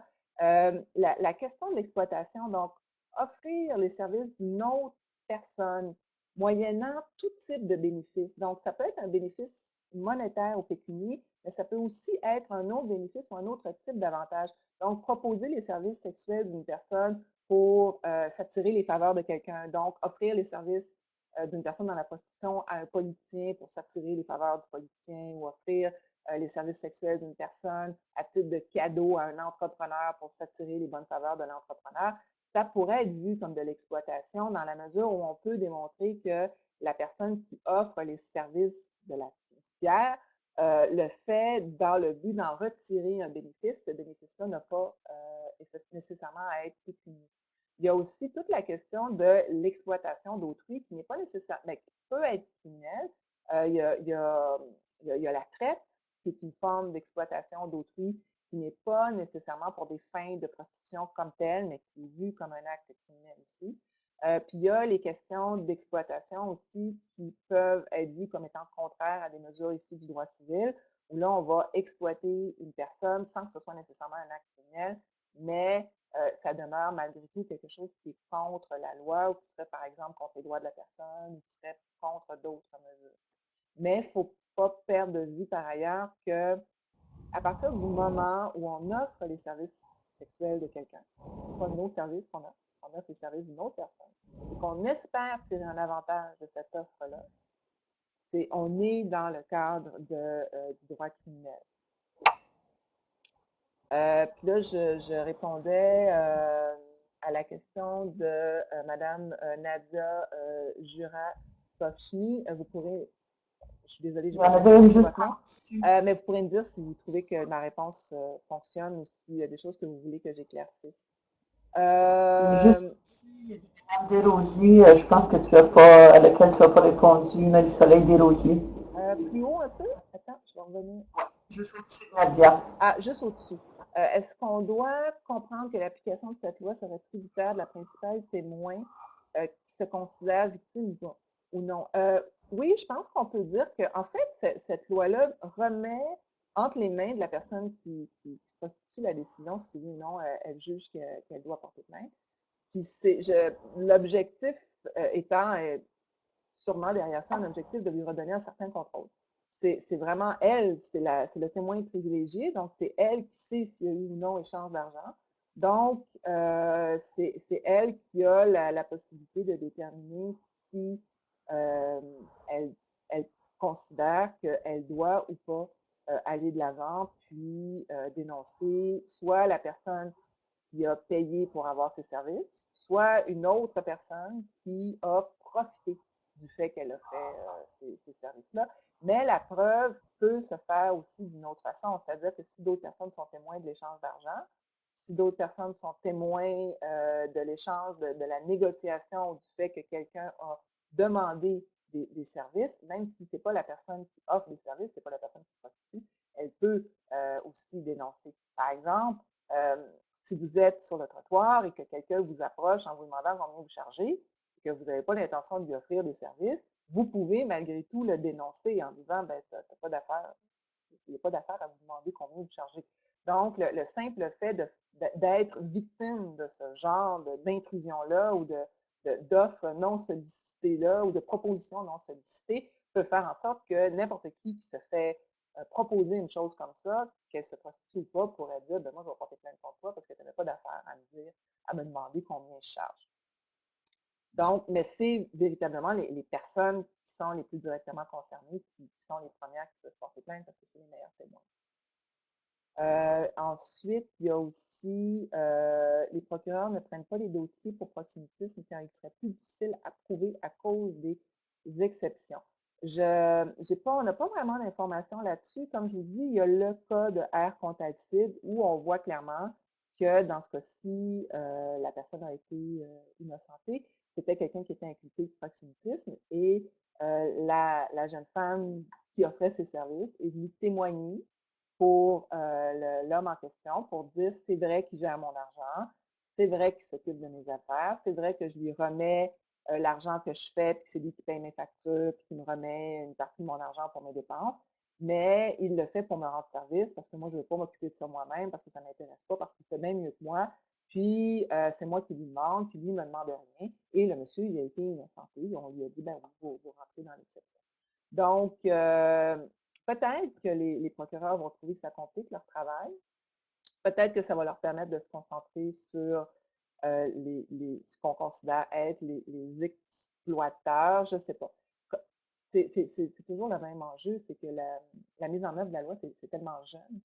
La question de l'exploitation, donc, offrir les services d'une autre personne, moyennant tout type de bénéfice. Donc, ça peut être un bénéfice monétaire ou pécunier, mais ça peut aussi être un autre bénéfice ou un autre type d'avantage. Donc, proposer les services sexuels d'une personne pour s'attirer les faveurs de quelqu'un. Donc, offrir les services d'une personne dans la prostitution à un politicien pour s'attirer les faveurs du politicien ou offrir les services sexuels d'une personne à titre de cadeau à un entrepreneur pour s'attirer les bonnes faveurs de l'entrepreneur. Ça pourrait être vu comme de l'exploitation dans la mesure où on peut démontrer que la personne qui offre les services de la fiduciaire le fait dans le but d'en retirer un bénéfice. Ce bénéfice-là n'a pas nécessairement à être pécuniaire. Il y a aussi toute la question de l'exploitation d'autrui qui n'est pas nécessaire, mais qui peut être criminelle. Il y a la traite, qui est une forme d'exploitation d'autrui qui n'est pas nécessairement pour des fins de prostitution comme telle, mais qui est vue comme un acte criminel aussi. Puis il y a les questions d'exploitation aussi qui peuvent être vues comme étant contraires à des mesures issues du droit civil, où là, on va exploiter une personne sans que ce soit nécessairement un acte criminel, mais ça demeure malgré tout quelque chose qui est contre la loi ou qui serait, par exemple, contre les droits de la personne ou qui serait contre d'autres mesures. Mais il ne faut pas perdre de vue, par ailleurs, que à partir du moment où on offre les services sexuels de quelqu'un, ce pas nos services qu'on offre, on offre les services d'une autre personne, et qu'on espère tirer un avantage de cette offre-là, on est dans le cadre du droit criminel. Puis là, je répondais à la question de Mme Nadia Jura-Kochny. Vous pourrez, je suis désolée, je vais votre nom, mais vous pourrez me dire si vous trouvez que ma réponse fonctionne ou s'il y a des choses que vous voulez que j'éclaircisse. Juste Mme Desrosiers, je pense que à laquelle tu n'as pas répondu, Marie-Soleil Desrosiers. Plus haut un peu? Attends, je vais revenir. Juste au-dessus de Nadia. Ah, juste au-dessous. Est-ce qu'on doit comprendre que l'application de cette loi serait tributaire de la principale témoin qui se considère victime ou non? Oui, je pense qu'on peut dire qu'en fait, cette loi-là remet entre les mains de la personne qui se constitue la décision si oui ou non elle juge qu'elle doit porter plainte. Puis l'objectif étant sûrement derrière ça un objectif de lui redonner un certain contrôle. C'est vraiment elle, c'est le témoin privilégié, donc c'est elle qui sait s'il y a eu ou non échange d'argent. Donc, c'est elle qui a la possibilité de déterminer si elle considère qu'elle doit ou pas aller de l'avant, puis dénoncer soit la personne qui a payé pour avoir ses services, soit une autre personne qui a profité du fait qu'elle a fait ces services-là. Mais la preuve peut se faire aussi d'une autre façon, c'est-à-dire que si d'autres personnes sont témoins de l'échange d'argent, si d'autres personnes sont témoins de l'échange, de la négociation, du fait que quelqu'un a demandé des services, même si ce n'est pas la personne qui offre des services, ce n'est pas la personne qui prostitue, elle peut aussi dénoncer. Par exemple, Si vous êtes sur le trottoir et que quelqu'un vous approche en vous demandant combien vous chargez, et que vous n'avez pas l'intention de lui offrir des services, vous pouvez malgré tout le dénoncer en disant ben, t'as pas d'affaire, il n'y a pas d'affaire à vous demander combien vous chargez. Donc, le simple fait d'être victime de ce genre d'intrusion-là ou d'offres non sollicitées-là ou de propositions non sollicitées peut faire en sorte que n'importe qui se fait proposer une chose comme ça, qu'elle se prostitue ou pas, pourrait dire ben, moi, je vais porter plainte contre toi parce que tu n'avais pas d'affaire à me demander combien je charge. Donc, mais c'est véritablement les personnes qui sont les plus directement concernées qui sont les premières qui peuvent porter plainte parce que c'est les meilleurs témoins. Ensuite, il y a aussi, les procureurs ne prennent pas les dossiers pour proxénétisme car il serait plus difficile à prouver à cause des exceptions. On n'a pas vraiment d'informations là-dessus. Comme je vous dis, il y a le cas de R. Contalcide où on voit clairement que dans ce cas-ci, la personne a été innocentée. C'était quelqu'un qui était impliqué de proxénétisme et la jeune femme qui offrait ses services est venue témoigner pour l'homme en question pour dire c'est vrai qu'il gère mon argent, c'est vrai qu'il s'occupe de mes affaires, c'est vrai que je lui remets l'argent que je fais, puis c'est lui qui paye mes factures, puis qui me remet une partie de mon argent pour mes dépenses, mais il le fait pour me rendre service parce que moi, je ne veux pas m'occuper de ça moi-même, parce que ça ne m'intéresse pas, parce qu'il fait bien mieux que moi, puis c'est moi qui lui demande, puis lui ne me demande rien, et le monsieur, il a été innocenté, on lui a dit, ben oui, vous rentrez dans l'exception. Donc, peut-être que les procureurs vont trouver que ça complique leur travail. Peut-être que ça va leur permettre de se concentrer sur ce qu'on considère être les exploiteurs, je ne sais pas. C'est toujours le même enjeu, c'est que la mise en œuvre de la loi, c'est tellement jeune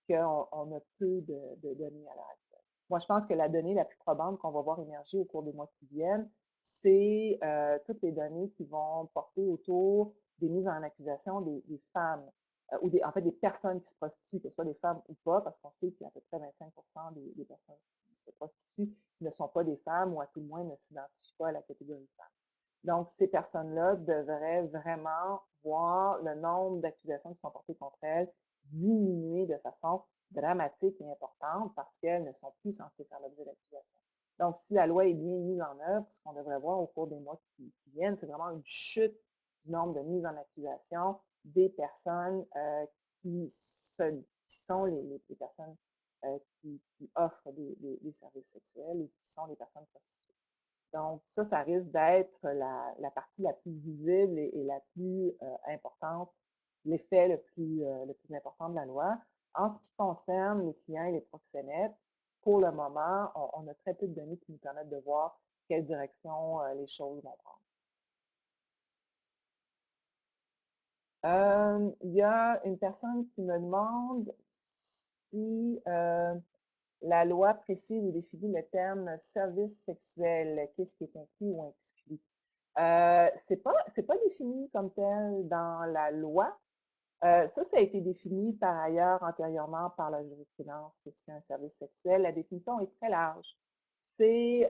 qu'on a peu de données à l'heure actuelle. Moi, je pense que la donnée la plus probante qu'on va voir émerger au cours des mois qui viennent, c'est toutes les données qui vont porter autour des mises en accusation des femmes, ou en fait des personnes qui se prostituent, que ce soit des femmes ou pas, parce qu'on sait qu'il y a à peu près 25% des personnes qui se prostituent qui ne sont pas des femmes ou à tout le moins ne s'identifient pas à la catégorie femme. Donc, ces personnes-là devraient vraiment voir le nombre d'accusations qui sont portées contre elles diminuer de façon dramatique et importante parce qu'elles ne sont plus censées faire l'objet d'accusations. Donc, si la loi est bien mise en œuvre, ce qu'on devrait voir au cours des mois qui viennent, c'est vraiment une chute du nombre de mises en accusation des personnes qui sont les personnes qui offrent des services sexuels et qui sont les personnes prostituées. Donc, ça risque d'être la partie la plus visible et la plus importante, l'effet le plus important de la loi. En ce qui concerne les clients et les proxénètes, pour le moment, on a très peu de données qui nous permettent de voir quelle direction les choses vont prendre. Il y a une personne qui me demande si la loi précise ou définit le terme service sexuel, qu'est-ce qui est inclus ou exclu. C'est pas défini comme tel dans la loi. Ça a été défini par ailleurs antérieurement par la jurisprudence, qu'est-ce qu'un service sexuel. La définition est très large. C'est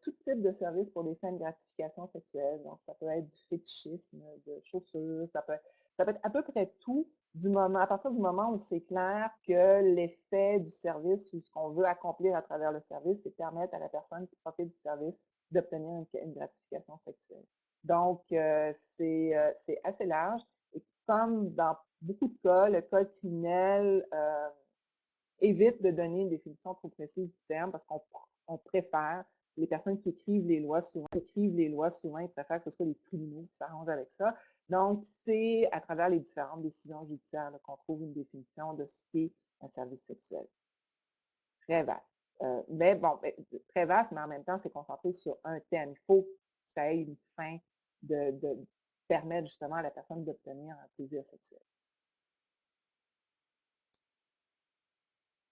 tout type de service pour des fins de gratification sexuelle. Donc, ça peut être du fétichisme, de chaussures, ça peut être à peu près tout à partir du moment où c'est clair que l'effet du service ou ce qu'on veut accomplir à travers le service, c'est permettre à la personne qui profite du service d'obtenir une gratification sexuelle. Donc, c'est assez large. Et comme dans beaucoup de cas, le code criminel évite de donner une définition trop précise du terme parce qu'on préfère, les personnes qui écrivent les lois souvent, ils préfèrent que ce soit les tribunaux qui s'arrangent avec ça. Donc, c'est à travers les différentes décisions judiciaires qu'on trouve une définition de ce qu'est un service sexuel. Très vaste. Mais bon, très vaste, mais en même temps, c'est concentré sur un thème. Il faut que ça ait une fin de permettre justement à la personne d'obtenir un plaisir sexuel.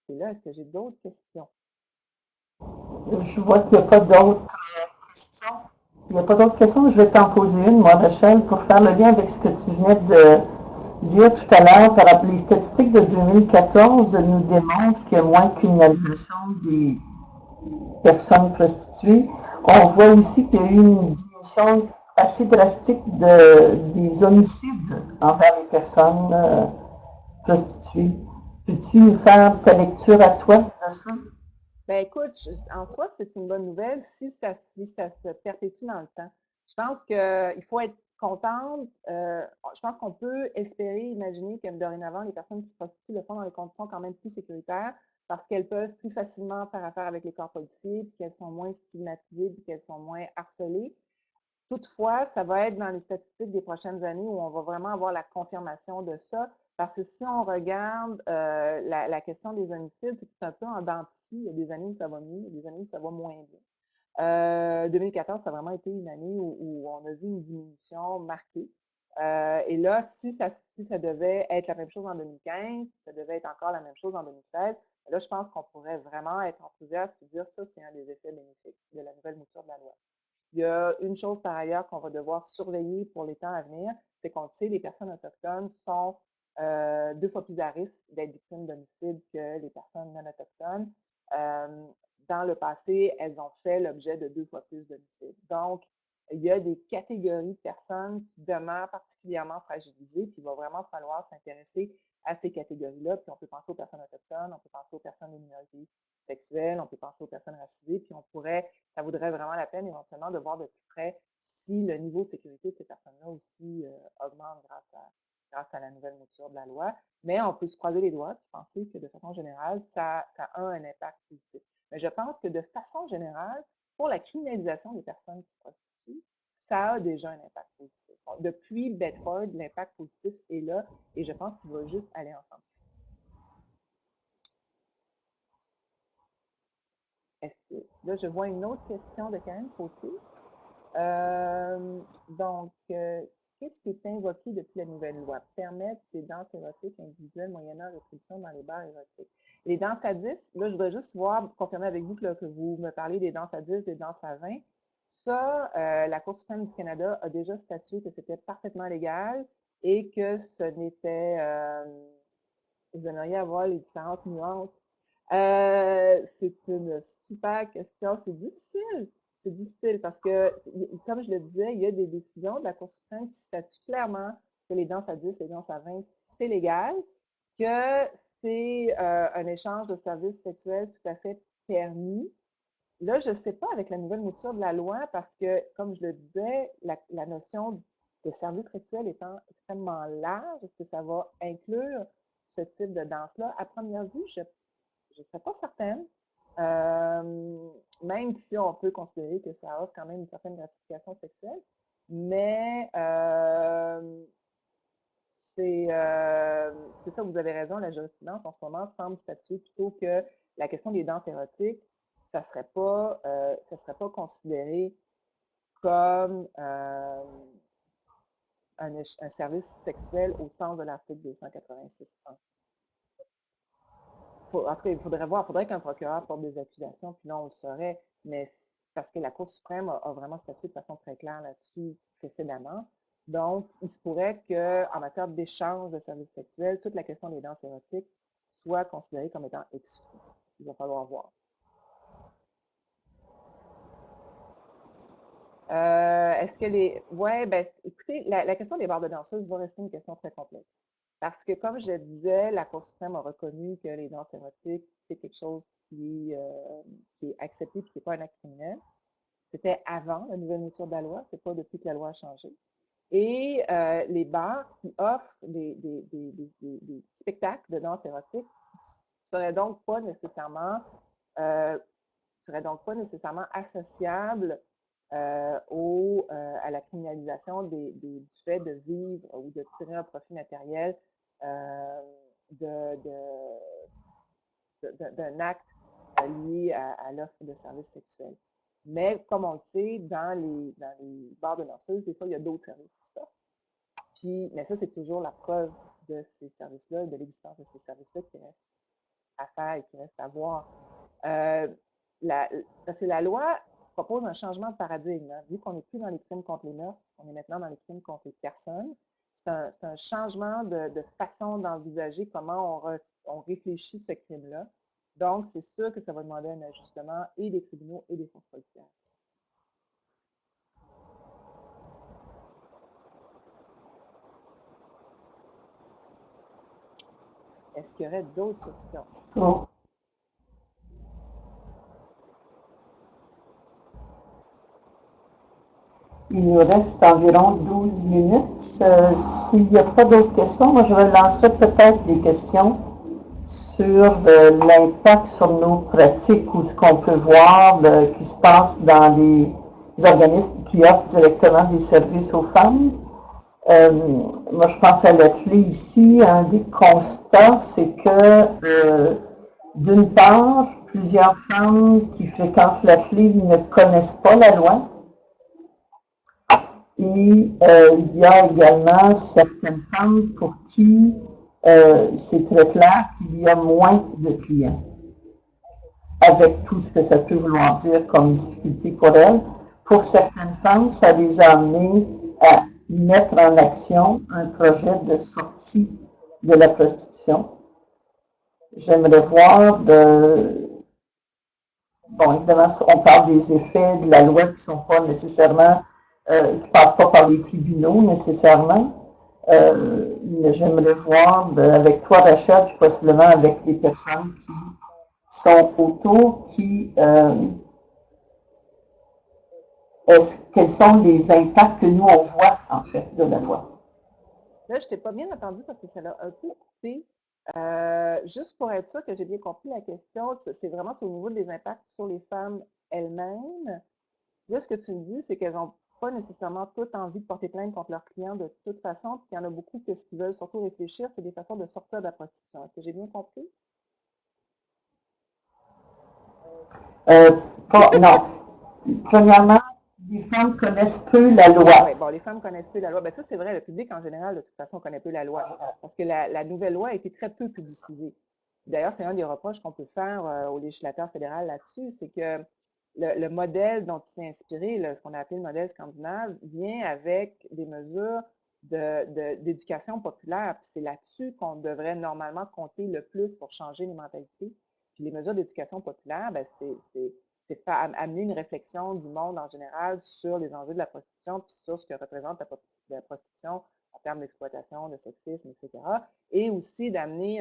Et là, est-ce que j'ai d'autres questions? Je vois qu'il n'y a pas d'autres questions. Il n'y a pas d'autres questions. Je vais t'en poser une, moi, Rachel, pour faire le lien avec ce que tu venais de dire tout à l'heure. Les statistiques de 2014 nous démontrent qu'il y a moins de criminalisation des personnes prostituées. On voit aussi qu'il y a eu une diminution assez drastique des homicides envers les personnes prostituées. Peux-tu nous faire ta lecture à toi de ça? Ben écoute, en soi, c'est une bonne nouvelle si ça se perpétue dans le temps. Je pense qu'il faut être contente. Je pense qu'on peut espérer, imaginer que dorénavant, les personnes qui se prostituent le font dans des conditions quand même plus sécuritaires parce qu'elles peuvent plus facilement faire affaire avec les corps policiers, puis qu'elles sont moins stigmatisées, puis qu'elles sont moins harcelées. Toutefois, ça va être dans les statistiques des prochaines années où on va vraiment avoir la confirmation de ça. Parce que si on regarde la question des homicides, c'est un peu en dents de scie. Il y a des années où ça va mieux, il y a des années où ça va moins bien. 2014, ça a vraiment été une année où on a vu une diminution marquée. Et là, si ça devait être la même chose en 2015, si ça devait être encore la même chose en 2016, là, je pense qu'on pourrait vraiment être enthousiaste et dire ça, c'est un des effets bénéfiques de la nouvelle mouture de la loi. Il y a une chose par ailleurs qu'on va devoir surveiller pour les temps à venir, c'est qu'on sait que les personnes autochtones sont 2 fois plus à risque d'être victimes d'homicide que les personnes non autochtones. Dans le passé, elles ont fait l'objet de 2 fois plus d'homicides. Donc, il y a des catégories de personnes qui demeurent particulièrement fragilisées, puis il va vraiment falloir s'intéresser à ces catégories-là. Puis on peut penser aux personnes autochtones, on peut penser aux personnes des minorités sexuelles, on peut penser aux personnes racisées, puis ça vaudrait vraiment la peine éventuellement de voir de plus près si le niveau de sécurité de ces personnes-là aussi augmente grâce à la nouvelle mouture de la loi. Mais on peut se croiser les doigts et penser que de façon générale, ça a un impact positif. Mais je pense que de façon générale, pour la criminalisation des personnes qui se prostituent, ça a déjà un impact positif. Depuis Bedford, l'impact positif est là et je pense qu'il va juste aller ensemble. Là, je vois une autre question de Karen Côté. Qu'est-ce qui est invoqué depuis la nouvelle loi? Permettre des danses érotiques individuelles moyennant restriction dans les bars érotiques. Les danses à 10, là, je voudrais juste confirmer avec vous que vous me parlez des danses à 10, des danses à 20. Ça, la Cour suprême du Canada a déjà statué que c'était parfaitement légal et que ce n'était... vous aimeriez avoir les différentes nuances. C'est une super question. C'est difficile. C'est difficile parce que, comme je le disais, il y a des décisions de la Cour suprême qui statuent clairement que les danses à 10, les danses à 20, c'est légal, que c'est un échange de services sexuels tout à fait permis. Là, je ne sais pas avec la nouvelle mouture de la loi parce que, comme je le disais, la notion de service sexuel étant extrêmement large, est-ce que ça va inclure ce type de danse-là? À première vue, je ne serais pas certaine, même si on peut considérer que ça offre quand même une certaine gratification sexuelle. Mais c'est ça, vous avez raison, la jurisprudence en ce moment semble statuer plutôt que la question des danses érotiques, ça serait pas considéré comme un service sexuel au sens de l'article 286.1. En tout cas, il faudrait qu'un procureur porte des accusations, puis là, on le saurait, mais parce que la Cour suprême a vraiment statué de façon très claire là-dessus précédemment. Donc, il se pourrait qu'en matière d'échange de services sexuels, toute la question des danses érotiques soit considérée comme étant exclue. Il va falloir voir. Est-ce que les... Ouais, ben, écoutez, la question des bars de danseuses va rester une question très complexe. Parce que, comme je le disais, la Cour suprême a reconnu que les danses érotiques, c'est quelque chose qui est accepté et qui n'est pas un acte criminel. C'était avant la nouvelle mouture de la loi, c'est pas depuis que la loi a changé. Et les bars qui offrent des spectacles de danse érotique seraient donc pas nécessairement associables à la criminalisation du fait de vivre ou de tirer un profit matériel d'un acte lié à l'offre de services sexuels. Mais comme on le sait, dans les bars de danseuses, des fois, il y a d'autres services qui sortent. Mais ça, c'est toujours la preuve de ces services-là, de l'existence de ces services-là qui reste à faire et qui reste à voir. Parce que la loi propose un changement de paradigme. Hein. Vu qu'on n'est plus dans les crimes contre les mœurs, on est maintenant dans les crimes contre les personnes. C'est un changement de façon d'envisager comment on réfléchit ce crime-là. Donc, c'est sûr que ça va demander un ajustement et des tribunaux et des forces policières. Est-ce qu'il y aurait d'autres questions? Oh. Il nous reste environ 12 minutes. S'il n'y a pas d'autres questions, moi je relancerai peut-être des questions sur l'impact sur nos pratiques ou ce qu'on peut voir qui se passe dans les organismes qui offrent directement des services aux femmes. Moi, je pense à la clé ici. Un des constats, c'est que, d'une part, plusieurs femmes qui fréquentent la clé ne connaissent pas la loi. Et il y a également certaines femmes pour qui c'est très clair qu'il y a moins de clients, avec tout ce que ça peut vouloir dire comme difficulté pour elles. Pour certaines femmes, ça les a amenées à mettre en action un projet de sortie de la prostitution. J'aimerais voir bon, évidemment, on parle des effets de la loi qui ne sont pas nécessairement, qui ne passent pas par les tribunaux nécessairement. Mais j'aimerais voir avec toi, Rachel, puis possiblement avec les personnes qui sont autour, quels sont les impacts que nous, on voit, en fait, de la loi? Là, je t'ai pas bien entendu parce que ça l'a un peu coupé. Juste pour être sûr que j'ai bien compris la question, c'est vraiment au niveau des impacts sur les femmes elles-mêmes. Là, ce que tu me dis, c'est qu'elles n'ont pas nécessairement toutes envie de porter plainte contre leurs clients de toute façon, puis qu'il y en a beaucoup que ce qu'ils veulent surtout réfléchir, c'est des façons de sortir de la prostitution. Est-ce que j'ai bien compris? Non. Premièrement, les femmes connaissent peu la loi. Oui, bon, les femmes connaissent peu la loi. Ben ça, c'est vrai, le public en général, de toute façon, connaît peu la loi. Parce que la nouvelle loi a été très peu publicisée. D'ailleurs, c'est un des reproches qu'on peut faire au législateur fédéral là-dessus, c'est que le modèle dont il s'est inspiré, ce qu'on a appelé le modèle scandinave, vient avec des mesures d'éducation populaire. Puis c'est là-dessus qu'on devrait normalement compter le plus pour changer les mentalités. Puis les mesures d'éducation populaire, ben, c'est amener une réflexion du monde en général sur les enjeux de la prostitution, puis sur ce que représente la prostitution en termes d'exploitation, de sexisme, etc. Et aussi d'amener,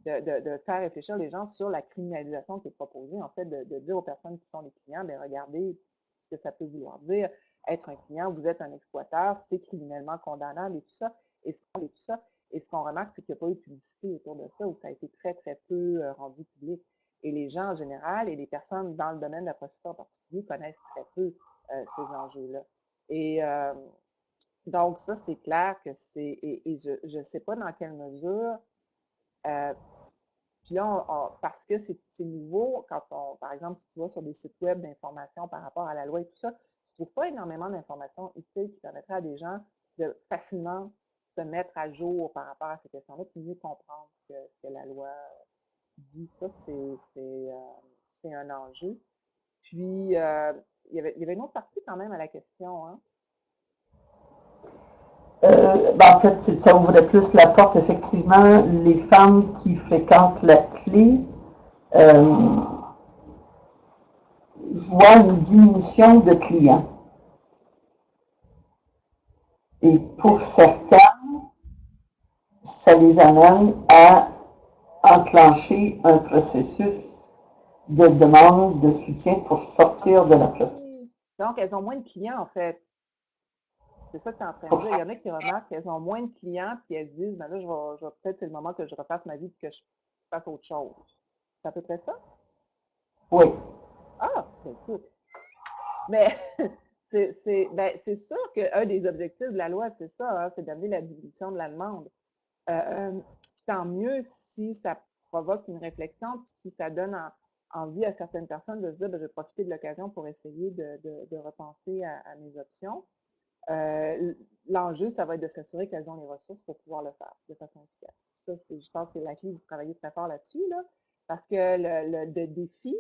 de faire réfléchir les gens sur la criminalisation qui est proposée, en fait, de dire aux personnes qui sont les clients, bien, regardez ce que ça peut vouloir dire. Être un client, vous êtes un exploiteur, c'est criminellement condamnable et tout ça. Et ce qu'on remarque, c'est qu'il n'y a pas eu de publicité autour de ça, ou ça a été très, très peu rendu public. Et les gens en général et les personnes dans le domaine de la prostitution en particulier connaissent très peu ces enjeux-là. Et donc, ça, c'est clair que c'est. Et je ne sais pas dans quelle mesure. Puis là, parce que c'est nouveau, par exemple, si tu vas sur des sites web d'information par rapport à la loi et tout ça, tu ne trouves pas énormément d'informations utiles qui permettraient à des gens de facilement se mettre à jour par rapport à ces questions-là, puis mieux comprendre ce que la loi dit. Ça, c'est un enjeu. Puis, il y avait une autre partie quand même à la question, hein? En fait, ça ouvrait plus la porte, effectivement. Les femmes qui fréquentent la clé voient une diminution de clients. Et pour certains, ça les amène à enclencher un processus de demande de soutien pour sortir de la prostitution. Donc, elles ont moins de clients, en fait. C'est ça que tu es en train de dire. Il y en a qui remarquent qu'elles ont moins de clients, puis elles se disent, ben là, peut-être c'est le moment que je refasse ma vie et que je fasse autre chose. C'est à peu près ça? Oui. Ah, c'est cool. Mais c'est sûr qu'un des objectifs de la loi, c'est ça, hein, c'est d'amener la diminution de la demande. Tant mieux si ça provoque une réflexion, puis si ça donne envie à certaines personnes de se dire, ben, je vais profiter de l'occasion pour essayer de repenser à mes options. L'enjeu, ça va être de s'assurer qu'elles ont les ressources pour pouvoir le faire de façon efficace. Ça, je pense que la clé, vous travaillez très fort là-dessus, là, parce que le défi,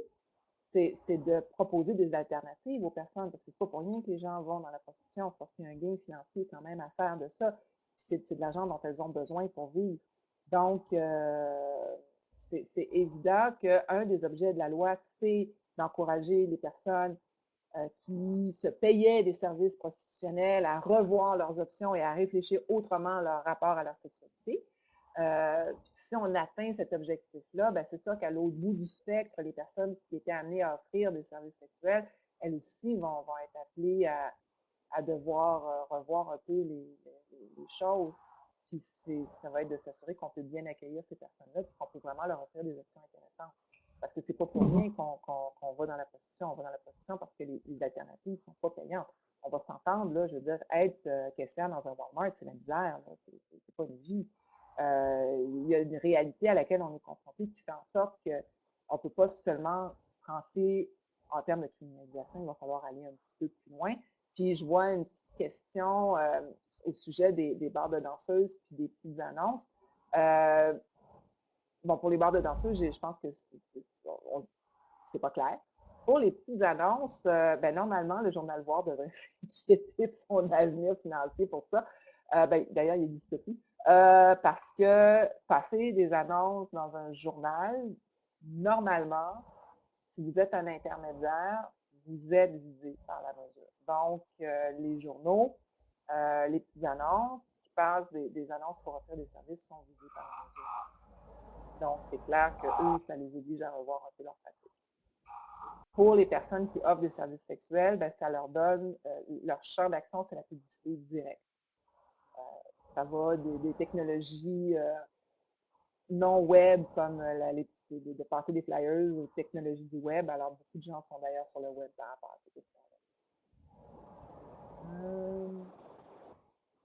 c'est de proposer des alternatives aux personnes, parce que c'est pas pour rien que les gens vont dans la prostitution, c'est parce qu'il y a un gain financier quand même à faire de ça. C'est de l'argent dont elles ont besoin pour vivre. Donc, c'est évident qu'un des objets de la loi, c'est d'encourager les personnes qui se payaient des services prostitutionnels à revoir leurs options et à réfléchir autrement leur rapport à leur sexualité. si on atteint cet objectif-là, ben c'est sûr qu'à l'autre bout du spectre, les personnes qui étaient amenées à offrir des services sexuels, elles aussi vont être appelées à devoir revoir un peu les choses. Puis ça va être de s'assurer qu'on peut bien accueillir ces personnes-là, puis qu'on peut vraiment leur offrir des options intéressantes. Parce que c'est pas pour rien qu'on va dans la prostitution. On va dans la prostitution parce que les alternatives ne sont pas payantes. On va s'entendre, là, je veux dire, être caissière dans un Walmart, c'est la misère, c'est pas une vie. Il y a une réalité à laquelle on est confronté qui fait en sorte qu'on ne peut pas seulement penser en termes de criminalisation, il va falloir aller un petit peu plus loin. Puis je vois une petite question au sujet des bars de danseuses puis des petites annonces. Bon, pour les bars de danseuses, je pense que c'est pas clair. Pour les petites annonces, ben, normalement, le Journal Voir devrait s'inquiéter de son avenir financier pour ça. Ben, d'ailleurs, il n'existe plus. Parce que passer des annonces dans un journal, normalement, si vous êtes un intermédiaire, vous êtes visé par la mesure. Donc, les journaux, les petites annonces qui passent des annonces pour offrir des services sont visés par la mesure. Donc, c'est clair que eux, ça les oblige à revoir un peu leur pratique. Pour les personnes qui offrent des services sexuels, ben, ça leur donne, leur champ d'action, c'est la publicité directe. Ça va des technologies non web comme de passer des flyers aux technologies du web. Alors, beaucoup de gens sont d'ailleurs sur le web par rapport à ces questions-là.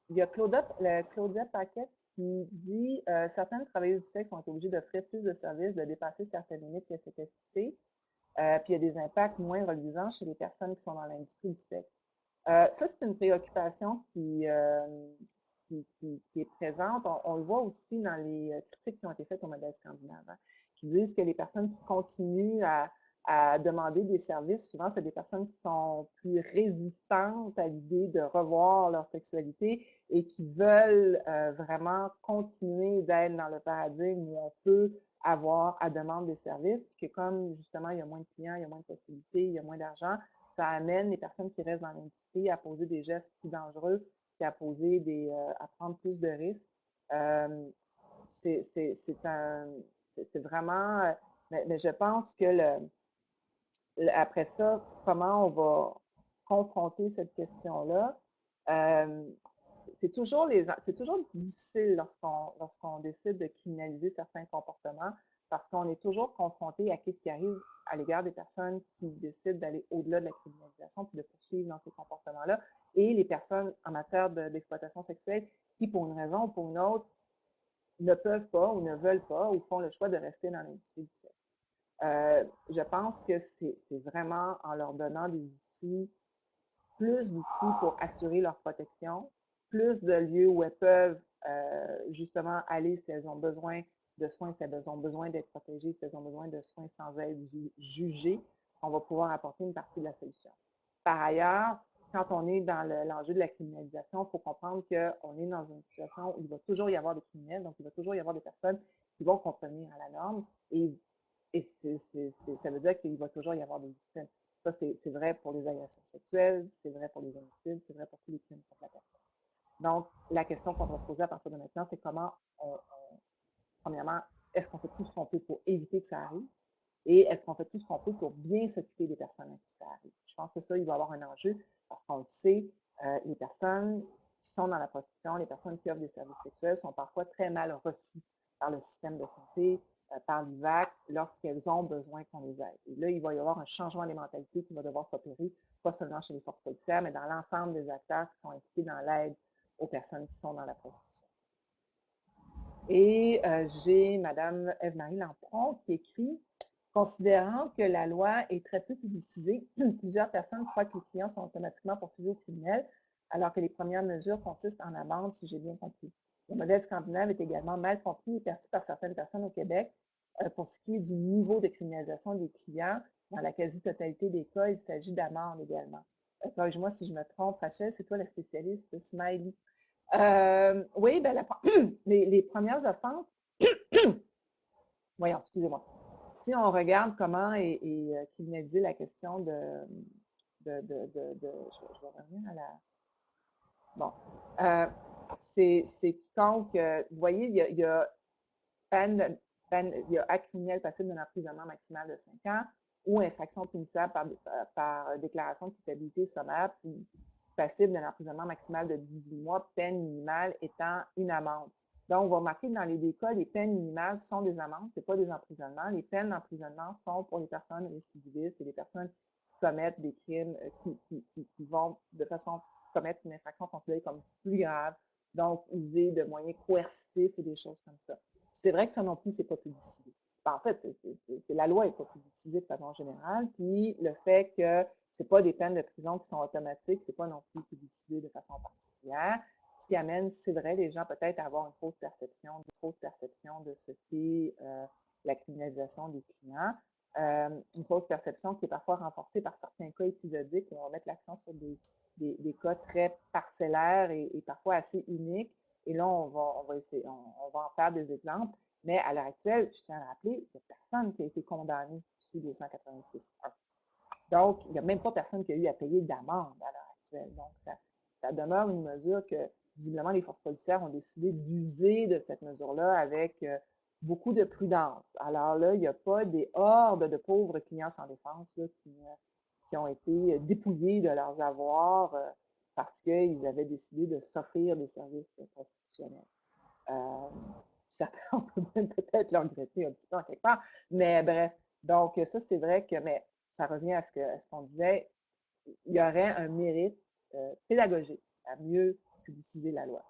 Il y a Claudia Paquette qui dit certaines travailleuses du sexe sont obligées d'offrir plus de services, de dépasser certaines limites que c'était fixé. Puis il y a des impacts moins reluisants chez les personnes qui sont dans l'industrie du sexe. Ça, c'est une préoccupation qui est présente. On le voit aussi dans les critiques qui ont été faites au modèle scandinave, hein, qui disent que les personnes qui continuent à demander des services, souvent, c'est des personnes qui sont plus résistantes à l'idée de revoir leur sexualité et qui veulent vraiment continuer d'être dans le paradigme où on peut avoir à demande des services, puis que comme justement il y a moins de clients, il y a moins de possibilités, il y a moins d'argent, ça amène les personnes qui restent dans l'industrie à poser des gestes plus dangereux, puis à à prendre plus de risques. C'est vraiment, mais je pense que après ça, comment on va confronter cette question-là? C'est toujours difficile lorsqu'on décide de criminaliser certains comportements parce qu'on est toujours confronté à ce qui arrive à l'égard des personnes qui décident d'aller au-delà de la criminalisation puis de poursuivre dans ces comportements-là et les personnes en matière d'exploitation sexuelle qui, pour une raison ou pour une autre, ne peuvent pas ou ne veulent pas ou font le choix de rester dans l'industrie du sexe. Je pense que c'est vraiment en leur donnant plus d'outils pour assurer leur protection, plus de lieux où elles peuvent justement aller si elles ont besoin de soins, si elles ont besoin d'être protégées, si elles ont besoin de soins sans être jugées, on va pouvoir apporter une partie de la solution. Par ailleurs, quand on est dans l'enjeu de la criminalisation, il faut comprendre qu'on est dans une situation où il va toujours y avoir des criminels, donc il va toujours y avoir des personnes qui vont contrevenir à la norme et ça veut dire qu'il va toujours y avoir des victimes. Ça, c'est vrai pour les agressions sexuelles, c'est vrai pour les homicides, c'est vrai pour tous les crimes contre la personne. Donc, la question qu'on va se poser à partir de maintenant, c'est comment premièrement, est-ce qu'on fait tout ce qu'on peut pour éviter que ça arrive? Et est-ce qu'on fait tout ce qu'on peut pour bien s'occuper des personnes à qui ça arrive? Je pense que ça, il va y avoir un enjeu parce qu'on le sait, les personnes qui sont dans la prostitution, les personnes qui offrent des services sexuels sont parfois très mal reçues par le système de santé, par l'IVAC, lorsqu'elles ont besoin qu'on les aide. Et là, il va y avoir un changement des mentalités qui va devoir s'opérer, pas seulement chez les forces policières, mais dans l'ensemble des acteurs qui sont impliqués dans l'aide aux personnes qui sont dans la prostitution. Et j'ai Mme Ève-Marie Lampron qui écrit « Considérant que la loi est très peu publicisée, plusieurs personnes croient que les clients sont automatiquement poursuivis au criminel, alors que les premières mesures consistent en amende, si j'ai bien compris. Le modèle scandinave est également mal compris et perçu par certaines personnes au Québec. Pour ce qui est du niveau de criminalisation des clients, dans la quasi-totalité des cas, il s'agit d'amende également. Corrige-moi si je me trompe, Rachel, c'est toi la spécialiste, Smiley. Oui, ben, les premières offenses, voyons, excusez-moi. Si on regarde comment est criminalisée la question je vais revenir à la... Bon. C'est quand, vous voyez, il y a il y a acte criminel passible d'un emprisonnement maximal de 5 ans ou infraction punissable par déclaration de culpabilité sommaire, puis passible d'un emprisonnement maximal de 18 mois, peine minimale étant une amende. Donc, on va remarquer que dans les deux cas, les peines minimales sont des amendes, ce n'est pas des emprisonnements. Les peines d'emprisonnement sont pour les personnes récidivistes et les personnes qui commettent des crimes, qui vont de façon commettre une infraction considérée comme plus grave, donc user de moyens coercitifs et des choses comme ça. C'est vrai que ça non plus, c'est pas publicisé. En fait, la loi n'est pas publicisée de façon générale, puis le fait que ce n'est pas des peines de prison qui sont automatiques, ce n'est pas non plus publicisé de façon particulière, ce qui amène, c'est vrai, les gens peut-être à avoir une fausse perception de ce qu'est la criminalisation des clients. Une fausse perception qui est parfois renforcée par certains cas épisodiques, où on va mettre l'accent sur des cas très parcellaires et parfois assez uniques. Et là, on va en faire des exemples. Mais à l'heure actuelle, je tiens à rappeler, il n'y a personne qui a été condamné sous 286. Donc, il n'y a même pas personne qui a eu à payer d'amende à l'heure actuelle. Donc, ça demeure une mesure que, visiblement, les forces policières ont décidé d'user de cette mesure-là avec beaucoup de prudence. Alors là, il n'y a pas des hordes de pauvres clients sans défense là, qui ont été dépouillés de leurs avoirs parce qu'ils avaient décidé de s'offrir des services prostitutionnels. Certains, on peut même peut-être le regretter un petit peu en quelque part, mais bref. Donc, ça, c'est vrai que, mais ça revient à ce qu'on disait, il y aurait un mérite pédagogique à mieux publiciser la loi.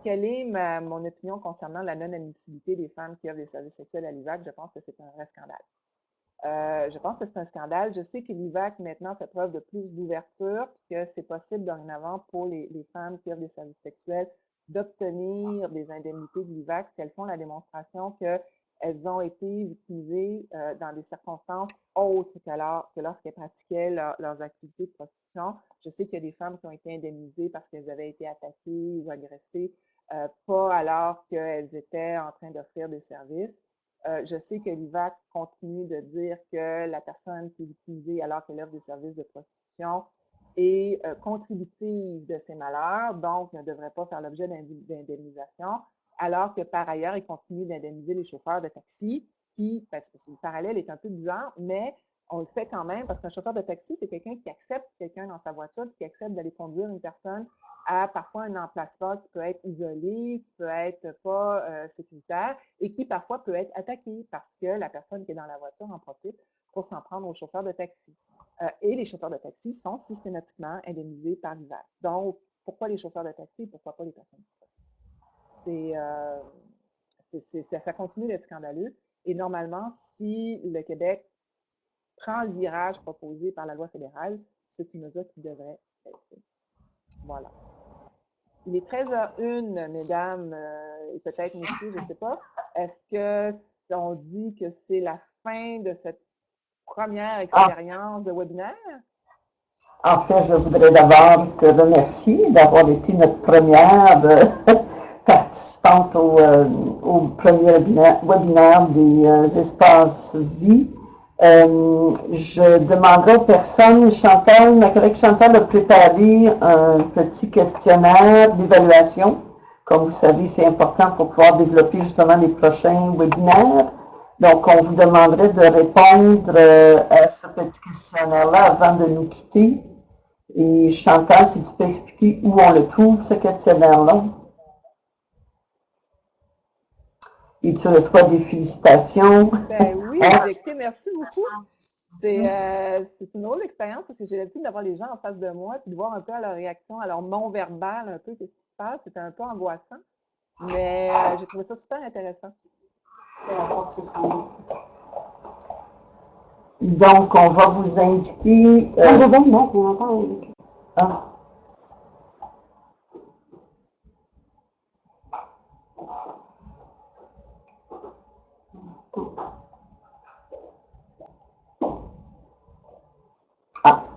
Quelle est mon opinion concernant la non-admissibilité des femmes qui offrent des services sexuels à l'IVAC? Je pense que c'est un vrai scandale. Je pense que c'est un scandale. Je sais que l'IVAC maintenant fait preuve de plus d'ouverture, que c'est possible dorénavant pour les femmes qui offrent des services sexuels d'obtenir des indemnités de l'IVAC si elles font la démonstration qu'elles ont été victimisées dans des circonstances autres que lorsqu'elles pratiquaient leurs activités de prostitution. Je sais qu'il y a des femmes qui ont été indemnisées parce qu'elles avaient été attaquées ou agressées, pas alors qu'elles étaient en train d'offrir des services. Je sais que l'IVAC continue de dire que la personne qui est victimisée alors qu'elle offre des services de prostitution est contributive de ces malheurs, donc ne devrait pas faire l'objet d'indemnisation, alors que par ailleurs, il continue d'indemniser les chauffeurs de taxi, parce que le parallèle est un peu bizarre, mais on le fait quand même parce qu'un chauffeur de taxi, c'est quelqu'un qui accepte quelqu'un dans sa voiture, qui accepte d'aller conduire une personne à parfois un emplacement qui peut être isolé, qui peut être pas sécuritaire et qui parfois peut être attaqué parce que la personne qui est dans la voiture en profite pour s'en prendre aux chauffeurs de taxi. Et les chauffeurs de taxi sont systématiquement indemnisés par l'IVAC. Donc, pourquoi les chauffeurs de taxi et pourquoi pas les personnes ça continue d'être scandaleux. Et normalement, si le Québec prend le virage proposé par la loi fédérale, c'est une mesure qui devrait cesser. Voilà. Il est 13h01, mesdames et peut-être messieurs, je ne sais pas. Est-ce qu'on dit que c'est la fin de cette première expérience de webinaire? En fait, je voudrais d'abord te remercier d'avoir été notre première participante au premier webinaire des espaces vie. Je demanderai aux personnes, Chantal, ma collègue Chantal a préparé un petit questionnaire d'évaluation. Comme vous savez, c'est important pour pouvoir développer justement les prochains webinaires. Donc, on vous demanderait de répondre à ce petit questionnaire-là avant de nous quitter. Et Chantal, si tu peux expliquer où on le trouve, ce questionnaire-là. Et tu reçois des félicitations. Ben oui, merci beaucoup. C'est une drôle d'expérience parce que j'ai l'habitude d'avoir les gens en face de moi et de voir un peu à leur réaction, à leur non-verbal, un peu qu'est-ce qui se passe. C'était un peu angoissant, mais j'ai trouvé ça super intéressant. Donc, on va vous indiquer... je vais le mettre, on entend.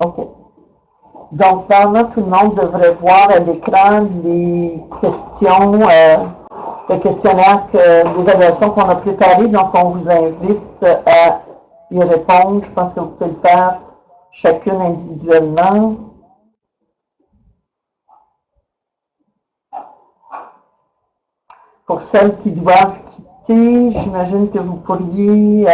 OK. Donc, normalement, tout le monde devrait voir à l'écran les questions, le questionnaire d'évaluation qu'on a préparé. Donc, on vous invite à y répondre. Je pense que vous pouvez le faire chacune individuellement. Pour celles qui doivent quitter, j'imagine que vous pourriez,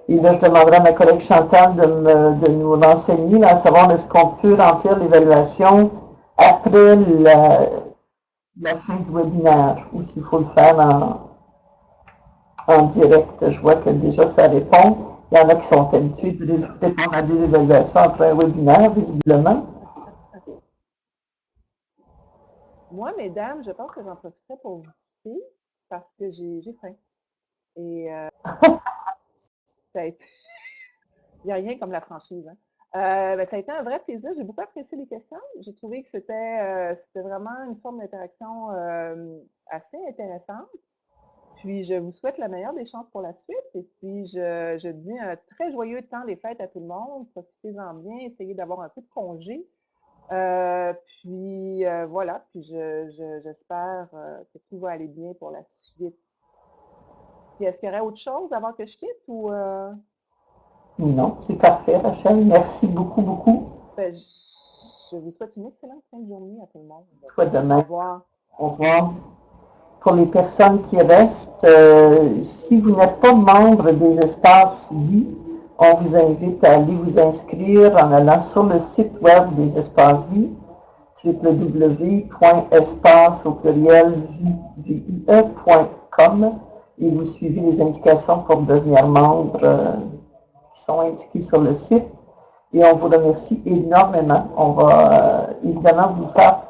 et là je demanderai à ma collègue Chantal de nous renseigner, là, à savoir est-ce qu'on peut remplir l'évaluation après la fin du webinaire ou s'il faut le faire en direct. Je vois que déjà ça répond. Il y en a qui sont habitués de répondre à des évaluations après un webinaire, visiblement. Moi, mesdames, je pense que j'en profiterai pour vous quitter parce que j'ai faim. Et ça a été... il n'y a rien comme la franchise. Hein. Ça a été un vrai plaisir. J'ai beaucoup apprécié les questions. J'ai trouvé que c'était vraiment une forme d'interaction assez intéressante. Puis, je vous souhaite la meilleure des chances pour la suite. Et puis, je dis un très joyeux temps des fêtes à tout le monde. Profitez-en bien. Essayez d'avoir un peu de congé. Puis, voilà. Puis, j'espère que tout va aller bien pour la suite. Puis, est-ce qu'il y aurait autre chose avant que je quitte ou... Non, c'est parfait, Rachel. Merci beaucoup, beaucoup. Ben, je vous souhaite une excellente fin de journée à tout le monde. Toi demain. Au revoir. Au revoir. Pour les personnes qui restent, si vous n'êtes pas membre des espaces vie, on vous invite à aller vous inscrire en allant sur le site web des espaces vie, www.espace.vie.com, et vous suivez les indications pour devenir membre qui sont indiquées sur le site. Et on vous remercie énormément. On va évidemment vous faire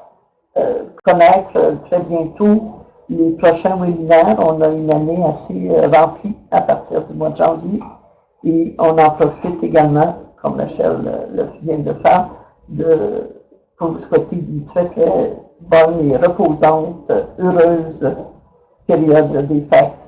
connaître très bientôt les prochains webinaires. On a une année assez remplie à partir du mois de janvier et on en profite également, comme Rachel vient de faire, pour vous souhaiter une très très bonne et reposante, heureuse période des fêtes.